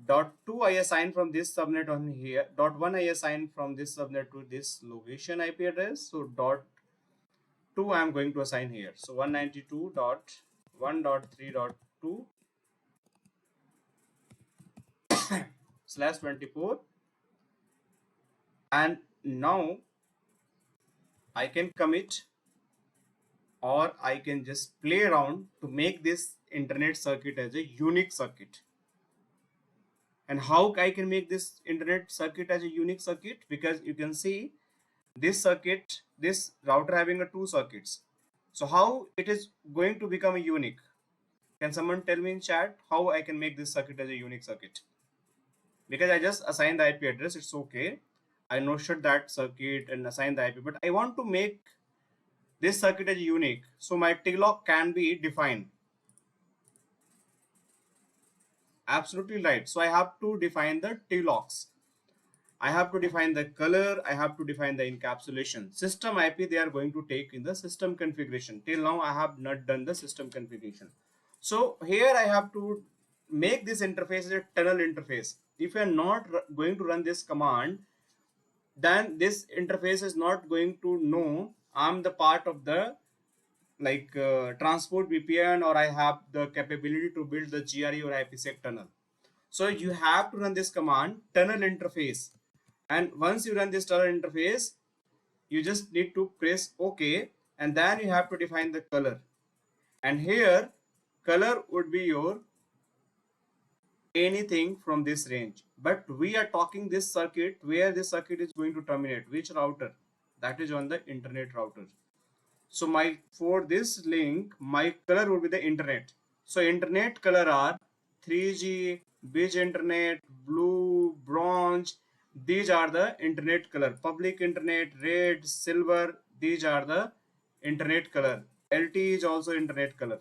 .2 I assign from this subnet on here. .1 I assign from this subnet to this location IP address. So .2 I am going to assign here. So 192.1.3.2/24, and now I can commit, or I can just play around to make this internet circuit as a unique circuit. And how I can make this internet circuit as a unique circuit? Because you can see this circuit, this router having a 2 circuits. So how it is going to become a unique? Can someone tell me in chat how I can make this circuit as a unique circuit? Because I just assigned the IP address, it's okay. I no shut that circuit and assign the IP, but I want to make this circuit as unique. So my TLOC can be defined. Absolutely right. So I have to define the TLOCs. I have to define the color. I have to define the encapsulation. System IP they are going to take in the system configuration. Till now I have not done the system configuration. So here I have to make this interface as a tunnel interface. If you are not going to run this command, then this interface is not going to know I'm the part of the transport VPN, or I have the capability to build the GRE or IPSEC tunnel. So you have to run this command tunnel interface, and once you run this tunnel interface, you just need to press OK, and then you have to define the color. And here color would be your anything from this range, but we are talking this circuit where this circuit is going to terminate, which router? That is on the internet router. So for this link, my color would be the internet. So internet color are 3G, beige internet, blue, bronze. These are the internet color. Public internet, red, silver. These are the internet color. LT is also internet color.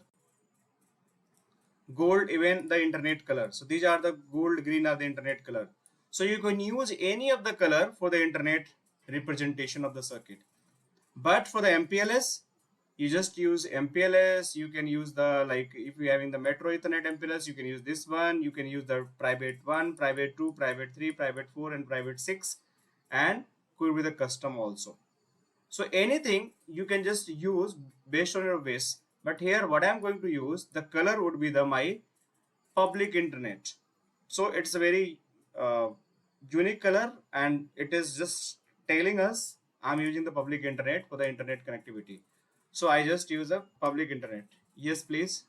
Gold, even the internet color. So these are the gold, green are the internet color. So you can use any of the color for the internet representation of the circuit. But for the MPLS, you just use MPLS. You can use the, if you're having the Metro Ethernet MPLS, you can use this one. You can use the private 1, private 2, private 3, private 4, and private 6, and could be the custom also. So anything you can just use based on your base. But here what I'm going to use, the color would be my public internet. So it's a very unique color, and it is just telling us I'm using the public internet for the internet connectivity. So I just use a public internet. Yes, please.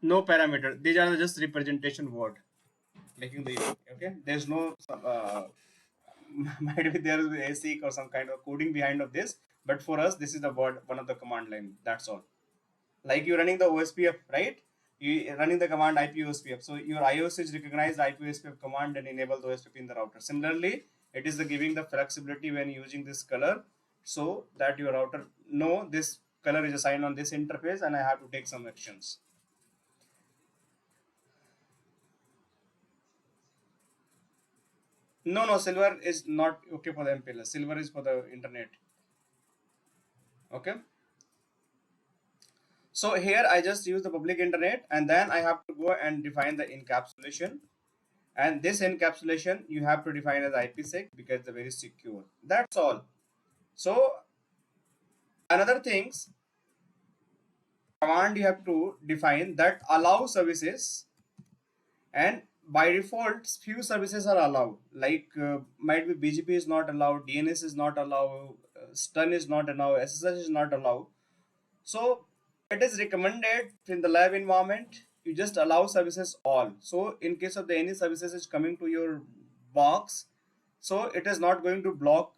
No parameter. These are just representation word. Making the okay. There's no might be there is ASIC or some kind of coding behind of this, but for us this is the word, one of the command line. That's all. Like you're running the OSPF, right? You running the command IP OSPF. So your iOS is recognized IP OSPF command and enable the OSPF in the router. Similarly, it is the giving the flexibility when using this color, so that your router know this color is assigned on this interface and I have to take some actions. No, silver is not okay for the MPLS. Silver is for the internet. Okay. So here I just use the public internet, and then I have to go and define the encapsulation. And this encapsulation you have to define as IPSEC because it's very secure. That's all. So another things command you have to define that allow services, and by default few services are allowed, might be BGP is not allowed, DNS is not allowed, stun is not allowed, SSH is not allowed. So it is recommended in the lab environment you just allow services all. So in case of the any services is coming to your box, so it is not going to block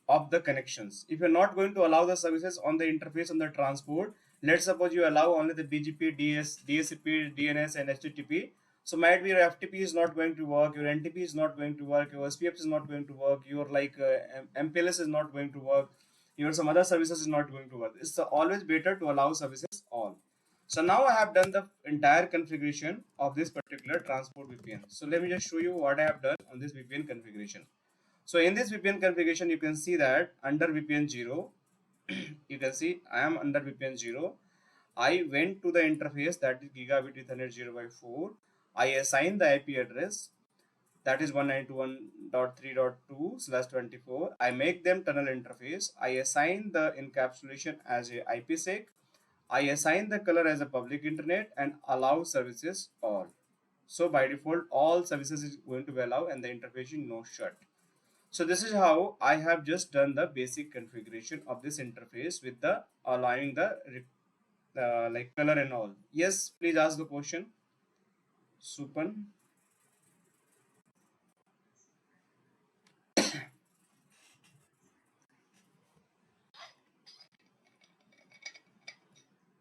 of the connections. If you're not going to allow the services on the interface on the transport, let's suppose you allow only the BGP, DSCP, DNS and HTTP. So might be your FTP is not going to work, your NTP is not going to work, your SPF is not going to work, your like MPLS is not going to work, your some other services is not going to work. It's always better to allow services all. So now I have done the entire configuration of this particular transport VPN. So let me just show you what I have done on this VPN configuration. So in this VPN configuration, you can see that under VPN 0, you can see I am under VPN 0. I went to the interface, that is gigabit Ethernet 0x4. I assign the IP address, that is 192.1.3.2/24. I make them tunnel interface. I assign the encapsulation as a IPSEC. I assign the color as a public internet and allow services all. So by default, all services is going to be allowed and the interface is no shut. So this is how I have just done the basic configuration of this interface with the allowing the like color and all. Yes, please ask the question. Supan.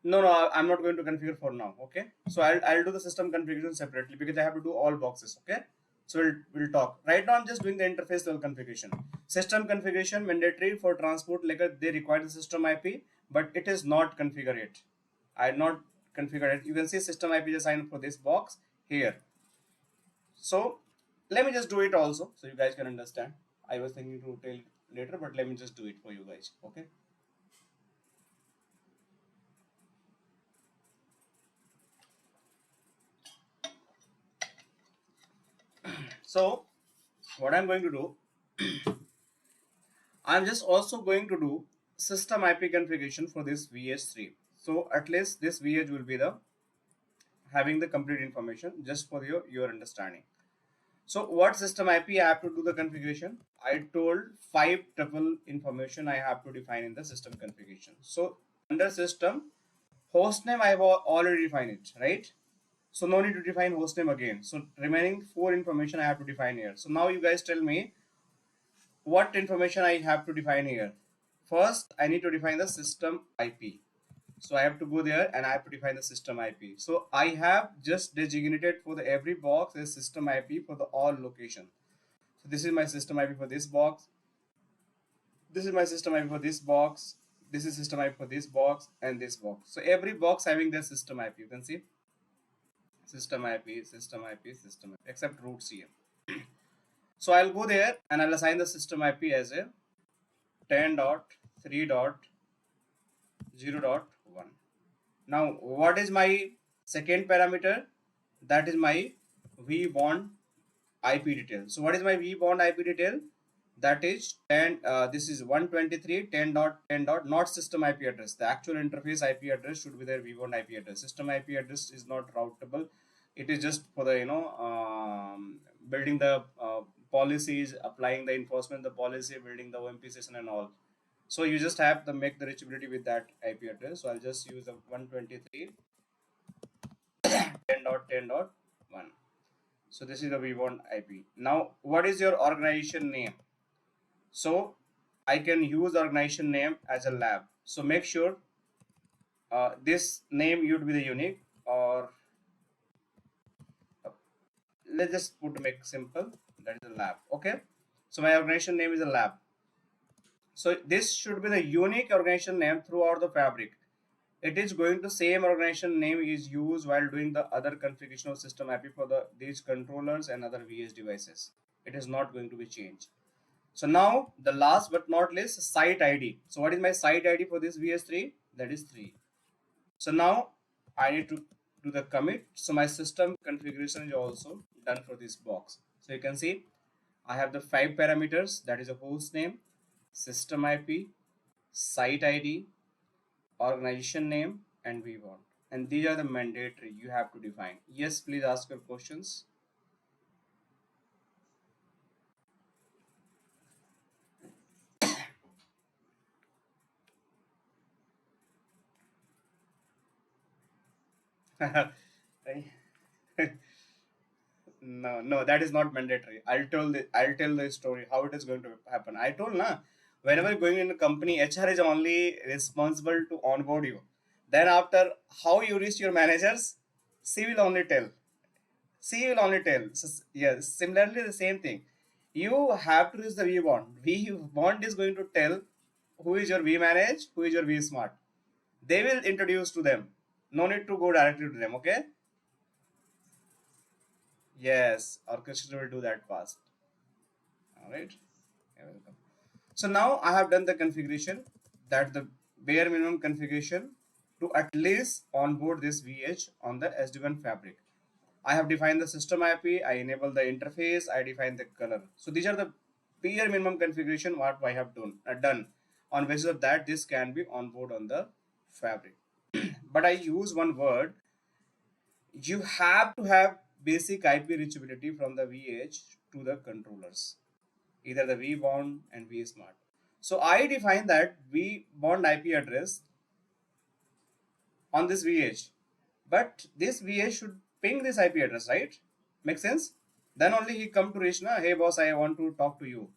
No, I'm not going to configure for now. Okay, so I'll do the system configuration separately because I have to do all boxes. Okay, so we'll talk. Right now I'm just doing the interface level configuration. System configuration mandatory for transport layer. They require the system IP, but it is not configured yet. I not configured it. You can see system IP is assigned for this box here. So let me just do it also so you guys can understand. I was thinking to tell later, but let me just do it for you guys. Okay. So what I'm going to do, I'm just also going to do system IP configuration for this vEdge3. So at least this vEdge will be the having the complete information just for your understanding. So what system IP I have to do the configuration? I told 5 tuple information I have to define in the system configuration. So under system, hostname I have already defined it, right? So no need to define hostname again. So remaining 4 information I have to define here. So now you guys tell me what information I have to define here. First, I need to define the system IP. So I have to go there and I have to define the system IP. So I have just designated for the every box a system IP for the all location. So this is my system IP for this box. This is my system IP for this box. This is system IP for this box and this box. So every box having their system IP. You can see system IP, system IP, system IP, except root CM. So I'll go there and I'll assign the system IP as a 10.3.0.1. Now, what is my second parameter? That is my vBond IP detail. So what is my vBond IP detail? That is 10. This is 123.10.10. Not system IP address. The actual interface IP address should be their vBond IP address. System IP address is not routable. It is just for the building the policies, applying the enforcement, the policy, building the OMP session and all. So you just have to make the reachability with that IP address. So I'll just use the 123.10.10.1. So this is the vBond IP. Now, what is your organization name? So I can use organization name as a lab. So make sure this name would be the unique, or let's just put to make simple, that is a lab. Okay, so my organization name is a lab. So this should be the unique organization name throughout the fabric. It is going to same organization name is used while doing the other configuration of system IP for these controllers and other VS devices. It is not going to be changed. So now the last but not least, site ID. So what is my site ID for this VS3? That is 3. So now I need to do the commit. So my system configuration is also done for this box. So you can see I have the 5 parameters, that is a host name, system IP, site ID, organization name and vBond, and these are the mandatory you have to define. Yes, please ask your questions. No, that is not mandatory. I'll tell the story how it is going to happen. I told na, whenever you're going in a company, HR is only responsible to onboard you. Then after how you reach your managers, C will only tell. C will only tell. So, yes, similarly the same thing. You have to use the vBond. vBond is going to tell who is your vManage, who is your vSmart. They will introduce to them. No need to go directly to them. Okay. Yes, orchestra will do that fast. All right. You're welcome. So now I have done the configuration, that the bare minimum configuration to at least onboard this vEdge on the SD-WAN fabric. I have defined the system IP, I enable the interface, I define the color. So these are the bare minimum configuration what I have done. On basis of that, this can be onboard on the fabric. But I use one word. You have to have basic IP reachability from the vEdge to the controllers, either the vBond and vSmart. So I define that vBond IP address on this vEdge, but this vEdge should ping this IP address, right? Make sense? Then only he come to reach na, hey boss, I want to talk to you.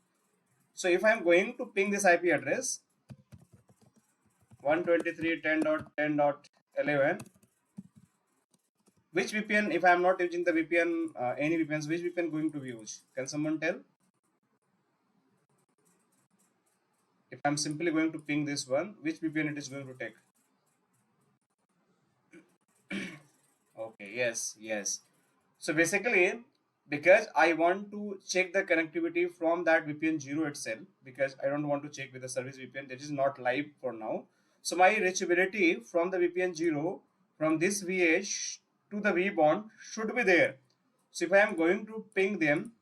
So if I'm going to ping this IP address 123.10.10.11, which VPN, if I'm not using the VPN, any VPNs, which VPN going to be used? Can someone tell? If I'm simply going to ping this one, which VPN it is going to take? Okay, yes. So basically, because I want to check the connectivity from that VPN 0 itself, because I don't want to check with the service VPN that is not live for now. So my reachability from the VPN 0 from this vEdge to the vBond should be there. So if I am going to ping them,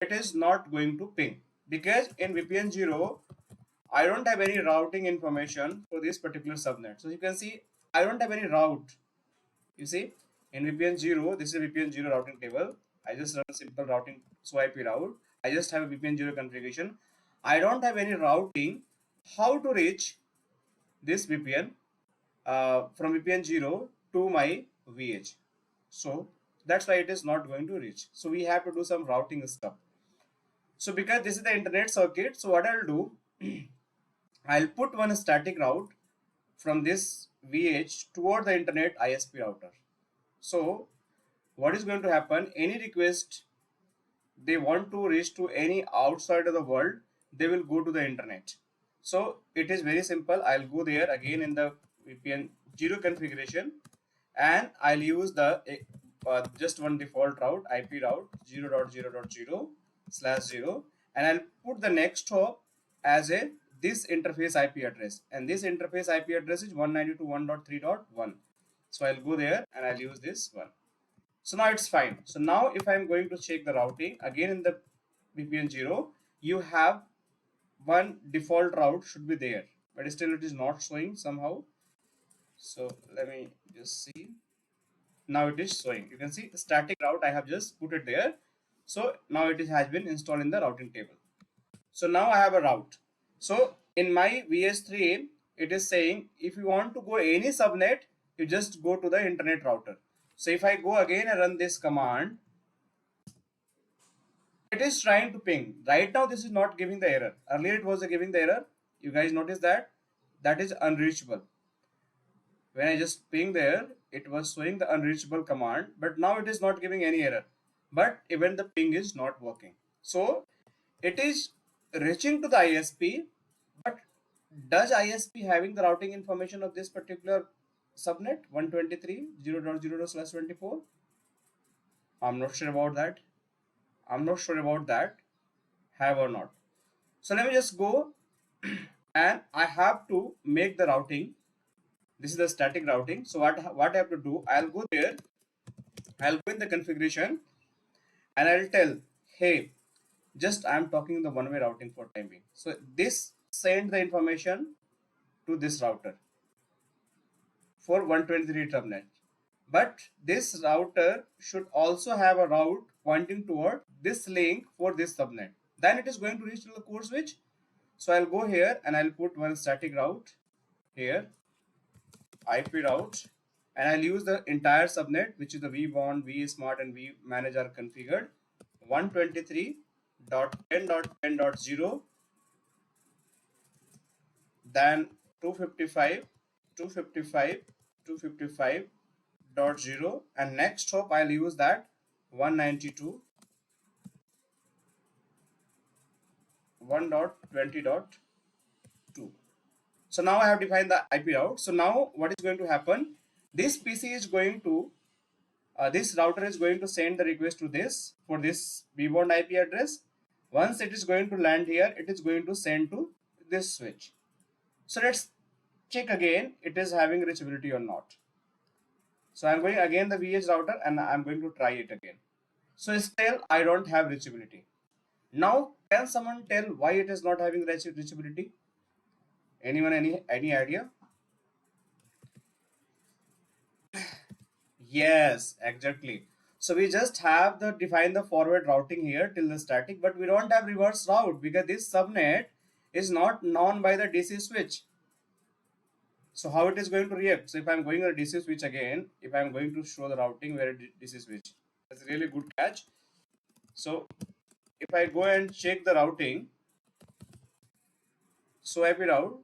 it is not going to ping, because in VPN 0 I don't have any routing information for this particular subnet. So you can see I don't have any route. You see, in VPN 0, this is a VPN 0 routing table. I just run a simple routing swipe route. I just have a VPN 0 configuration. I don't have any routing. How to reach this VPN from VPN 0 to my vEdge? So that's why it is not going to reach. So we have to do some routing stuff. So because this is the internet circuit, so what I'll do, I'll put one static route from this vEdge toward the internet ISP router. So what is going to happen, any request they want to reach to any outside of the world, they will go to the internet. So it is very simple. I'll go there again in the VPN 0 configuration, and I'll use the just one default route, IP route 0.0.0/0, and I'll put the next hop as a this interface IP address, and this interface IP address is 192.1.3.1. So I'll go there and I'll use this one. So now it's fine. So now if I'm going to check the routing again in the VPN 0, you have one default route should be there, but still it is not showing somehow. So let me just see. Now it is showing. You can see the static route I have just put it there. So now it has been installed in the routing table. So now I have a route. So in my VS3, it is saying if you want to go any subnet, you just go to the internet router. So if I go again and run this command, it is trying to ping. Right now this is not giving the error. Earlier it was giving the error. You guys notice that? That is unreachable. When I just ping there, it was showing the unreachable command, but now it is not giving any error. But even the ping is not working. So it is reaching to the ISP, but does ISP having the routing information of this particular subnet 123.0.0/24? I'm not sure about that. Have or not. So let me just go and I have to make the routing. This is the static routing. So what I have to do, I'll go there, I'll go in the configuration and I'll tell, hey, just I'm talking the one-way routing for time being. So this send the information to this router for 123 subnet. But this router should also have a route pointing toward this link for this subnet. Then it is going to reach to the core switch. So I'll go here and I'll put one static route here, IP route, and I'll use the entire subnet, which is the vBond, vSmart, and vManage are configured 123.10.10.0 then 255.0, and next hop I'll use that 192.1.20.2. So now I have defined the IP route. So now what is going to happen? This PC is going to this router is going to send the request to this for this vBond IP address. Once it is going to land here, it is going to send to this switch. So let's check again it is having reachability or not. So I'm going again the vEdge router and I'm going to try it again. So still I don't have reachability. Now can someone tell why it is not having reachability? Anyone, any idea? Yes, exactly. So we just have the define the forward routing here till the static, but we don't have reverse route because this subnet is not known by the DC switch. So how it is going to react? So if I'm going to the DC switch again, if I'm going to show the routing where DC switch, that's a really good catch. So if I go and check the routing, so IP route,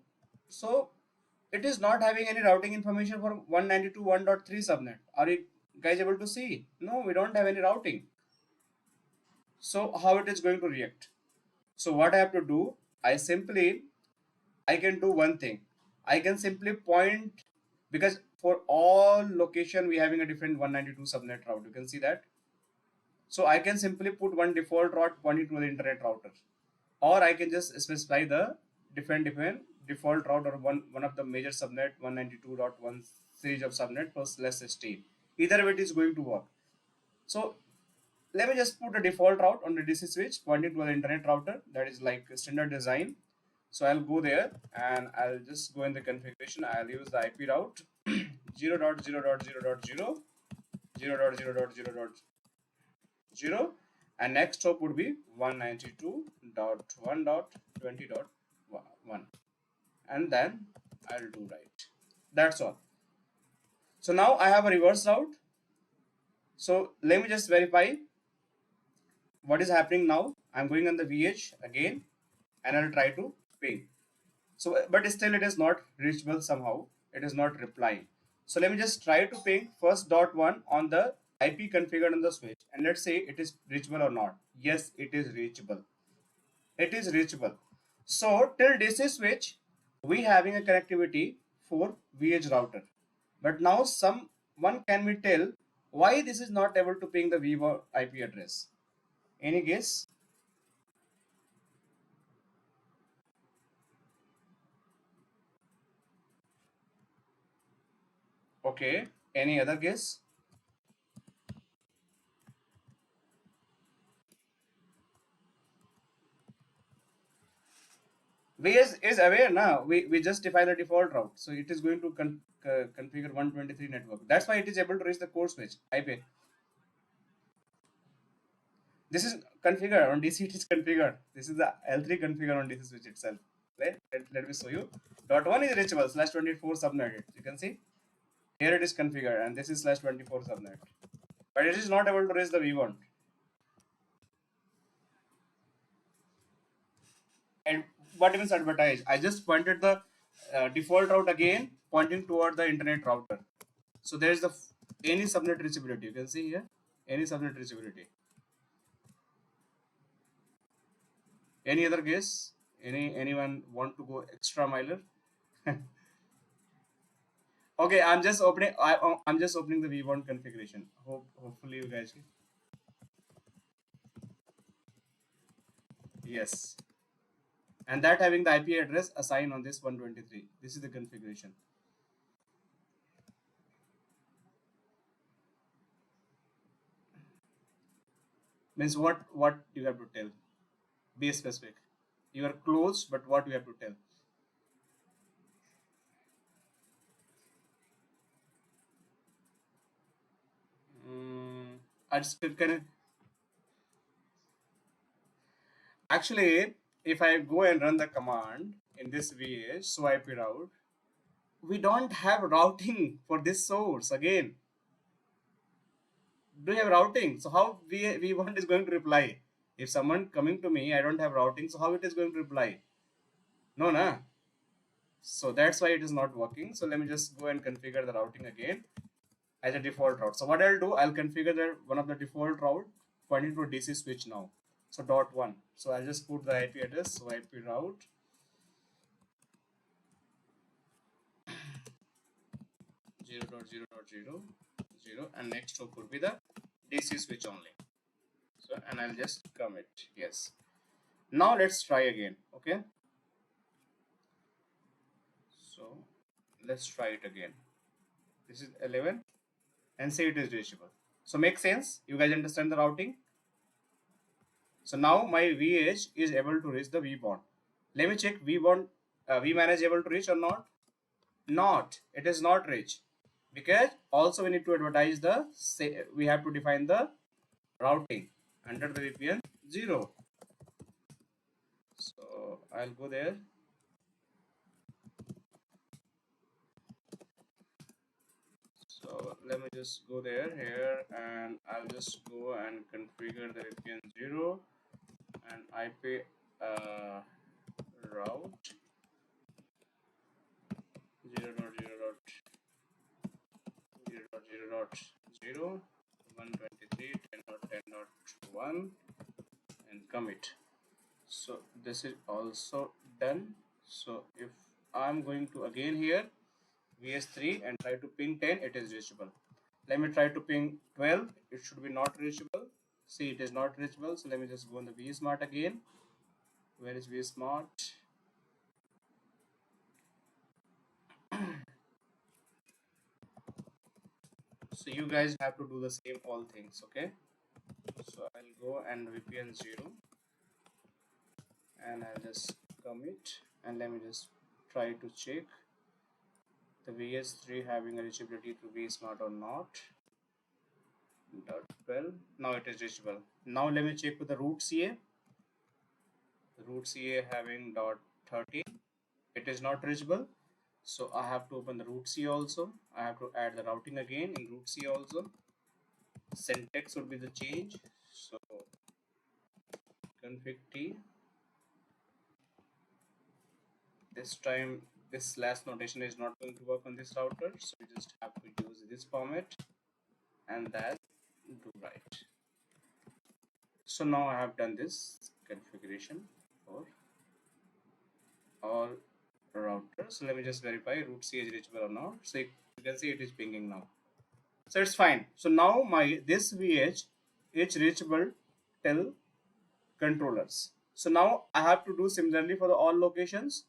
so it is not having any routing information for 192.1.3 subnet. Are you guys able to see? No, we don't have any routing. So how it is going to react? So what I have to do, I can do one thing. I can simply point, because for all location we having a different 192 subnet route. You can see that. So I can simply put one default route pointing to the internet router, or I can just specify the different default route or one of the major subnet 192.1 series of subnet plus less ST. Either way it is going to work. So let me just put a default route on the DC switch pointing to the internet router. That is like standard design. So I'll go there and I'll just go in the configuration. I'll use the IP route 0.0.0.0 and next hop would be 192.1.20.1 and then I'll do right. That's all. So now I have a reverse route. So let me just verify what is happening now. I'm going on the vEdge again and I'll try to ping. So but still it is not reachable somehow. It is not replying. So let me just try to ping first dot one on the IP configured on the switch and let's say it is reachable or not. Yes, it is reachable. It is reachable. So till DC switch we having a connectivity for vEdge router. But now someone can me tell why this is not able to ping the vBond IP address. Any guess? Okay. Any other guess? is aware now. We just define the default route. So it is going to configure 123 network. That's why it is able to reach the core switch IP. This is configured on DC. It is configured. This is the L3 configured on DC switch itself. Right? Let me show you. Dot one is reachable /24 subnet. You can see here it is configured, and this is /24 subnet. But it is not able to reach the vBond. And what means advertise? I just pointed the default route again, pointing toward the internet router. So there is the any subnet reachability. You can see here any subnet reachability. Any other guess? Anyone want to go extra miler? Okay, I'm just opening. I'm just opening the vBond configuration. Hopefully you guys can. Yes, and that having the IP address assigned on this 123. This is the configuration. Means what you have to tell. Be specific. You are close, but what you have to tell. I just can actually if I go and run the command in this vEdge so IP route, we don't have routing for this source again. Do you have routing? So how vBond is going to reply? If someone coming to me, I don't have routing, so how it is going to reply? No, na. So that's why it is not working. So let me just go and configure the routing again as a default route. So what I'll do, I'll configure the one of the default route pointing to a DC switch now. So dot one. So I'll just put the IP address. So IP route 0.0.0.0, and next hook would be the DC switch only. So and I'll just commit yes. Now let's try again. Okay. So let's try it again. This is 11 and say it is reachable. So makes sense. You guys understand the routing. So now my vEdge is able to reach the vBond. Let me check vBond, vManage able to reach or not. Not, it is not reach, because also we need to advertise the we have to define the routing under the VPN 0. So I'll go there. So let me just go there here, and I'll just go and configure the VPN 0 and IP route 0.0.0.0 123.10.10.1 and commit. So this is also done. So if I'm going to again here VS3 and try to ping 10, it is reachable. Let me try to ping 12, it should be not reachable. See, it is not reachable. So let me just go on the vSmart again. Where is vSmart? So you guys have to do the same all things. Okay, so I'll go and VPN 0 and I'll just commit, and let me just try to check the VS3 having a reachability to vSmart or not. .12, now it is reachable. Now let me check with the root CA. The root CA having .13, it is not reachable. So I have to open the root CA also. I have to add the routing again in root CA also. Syntax would be the change. So config T. This time this slash notation is not going to work on this router, so we just have to use this format and that do right. So now I have done this configuration for all routers. So let me just verify root C is reachable or not. So you can see it is pinging now. So it's fine. So now my this vEdge is reachable till controllers. So now I have to do similarly for the all locations.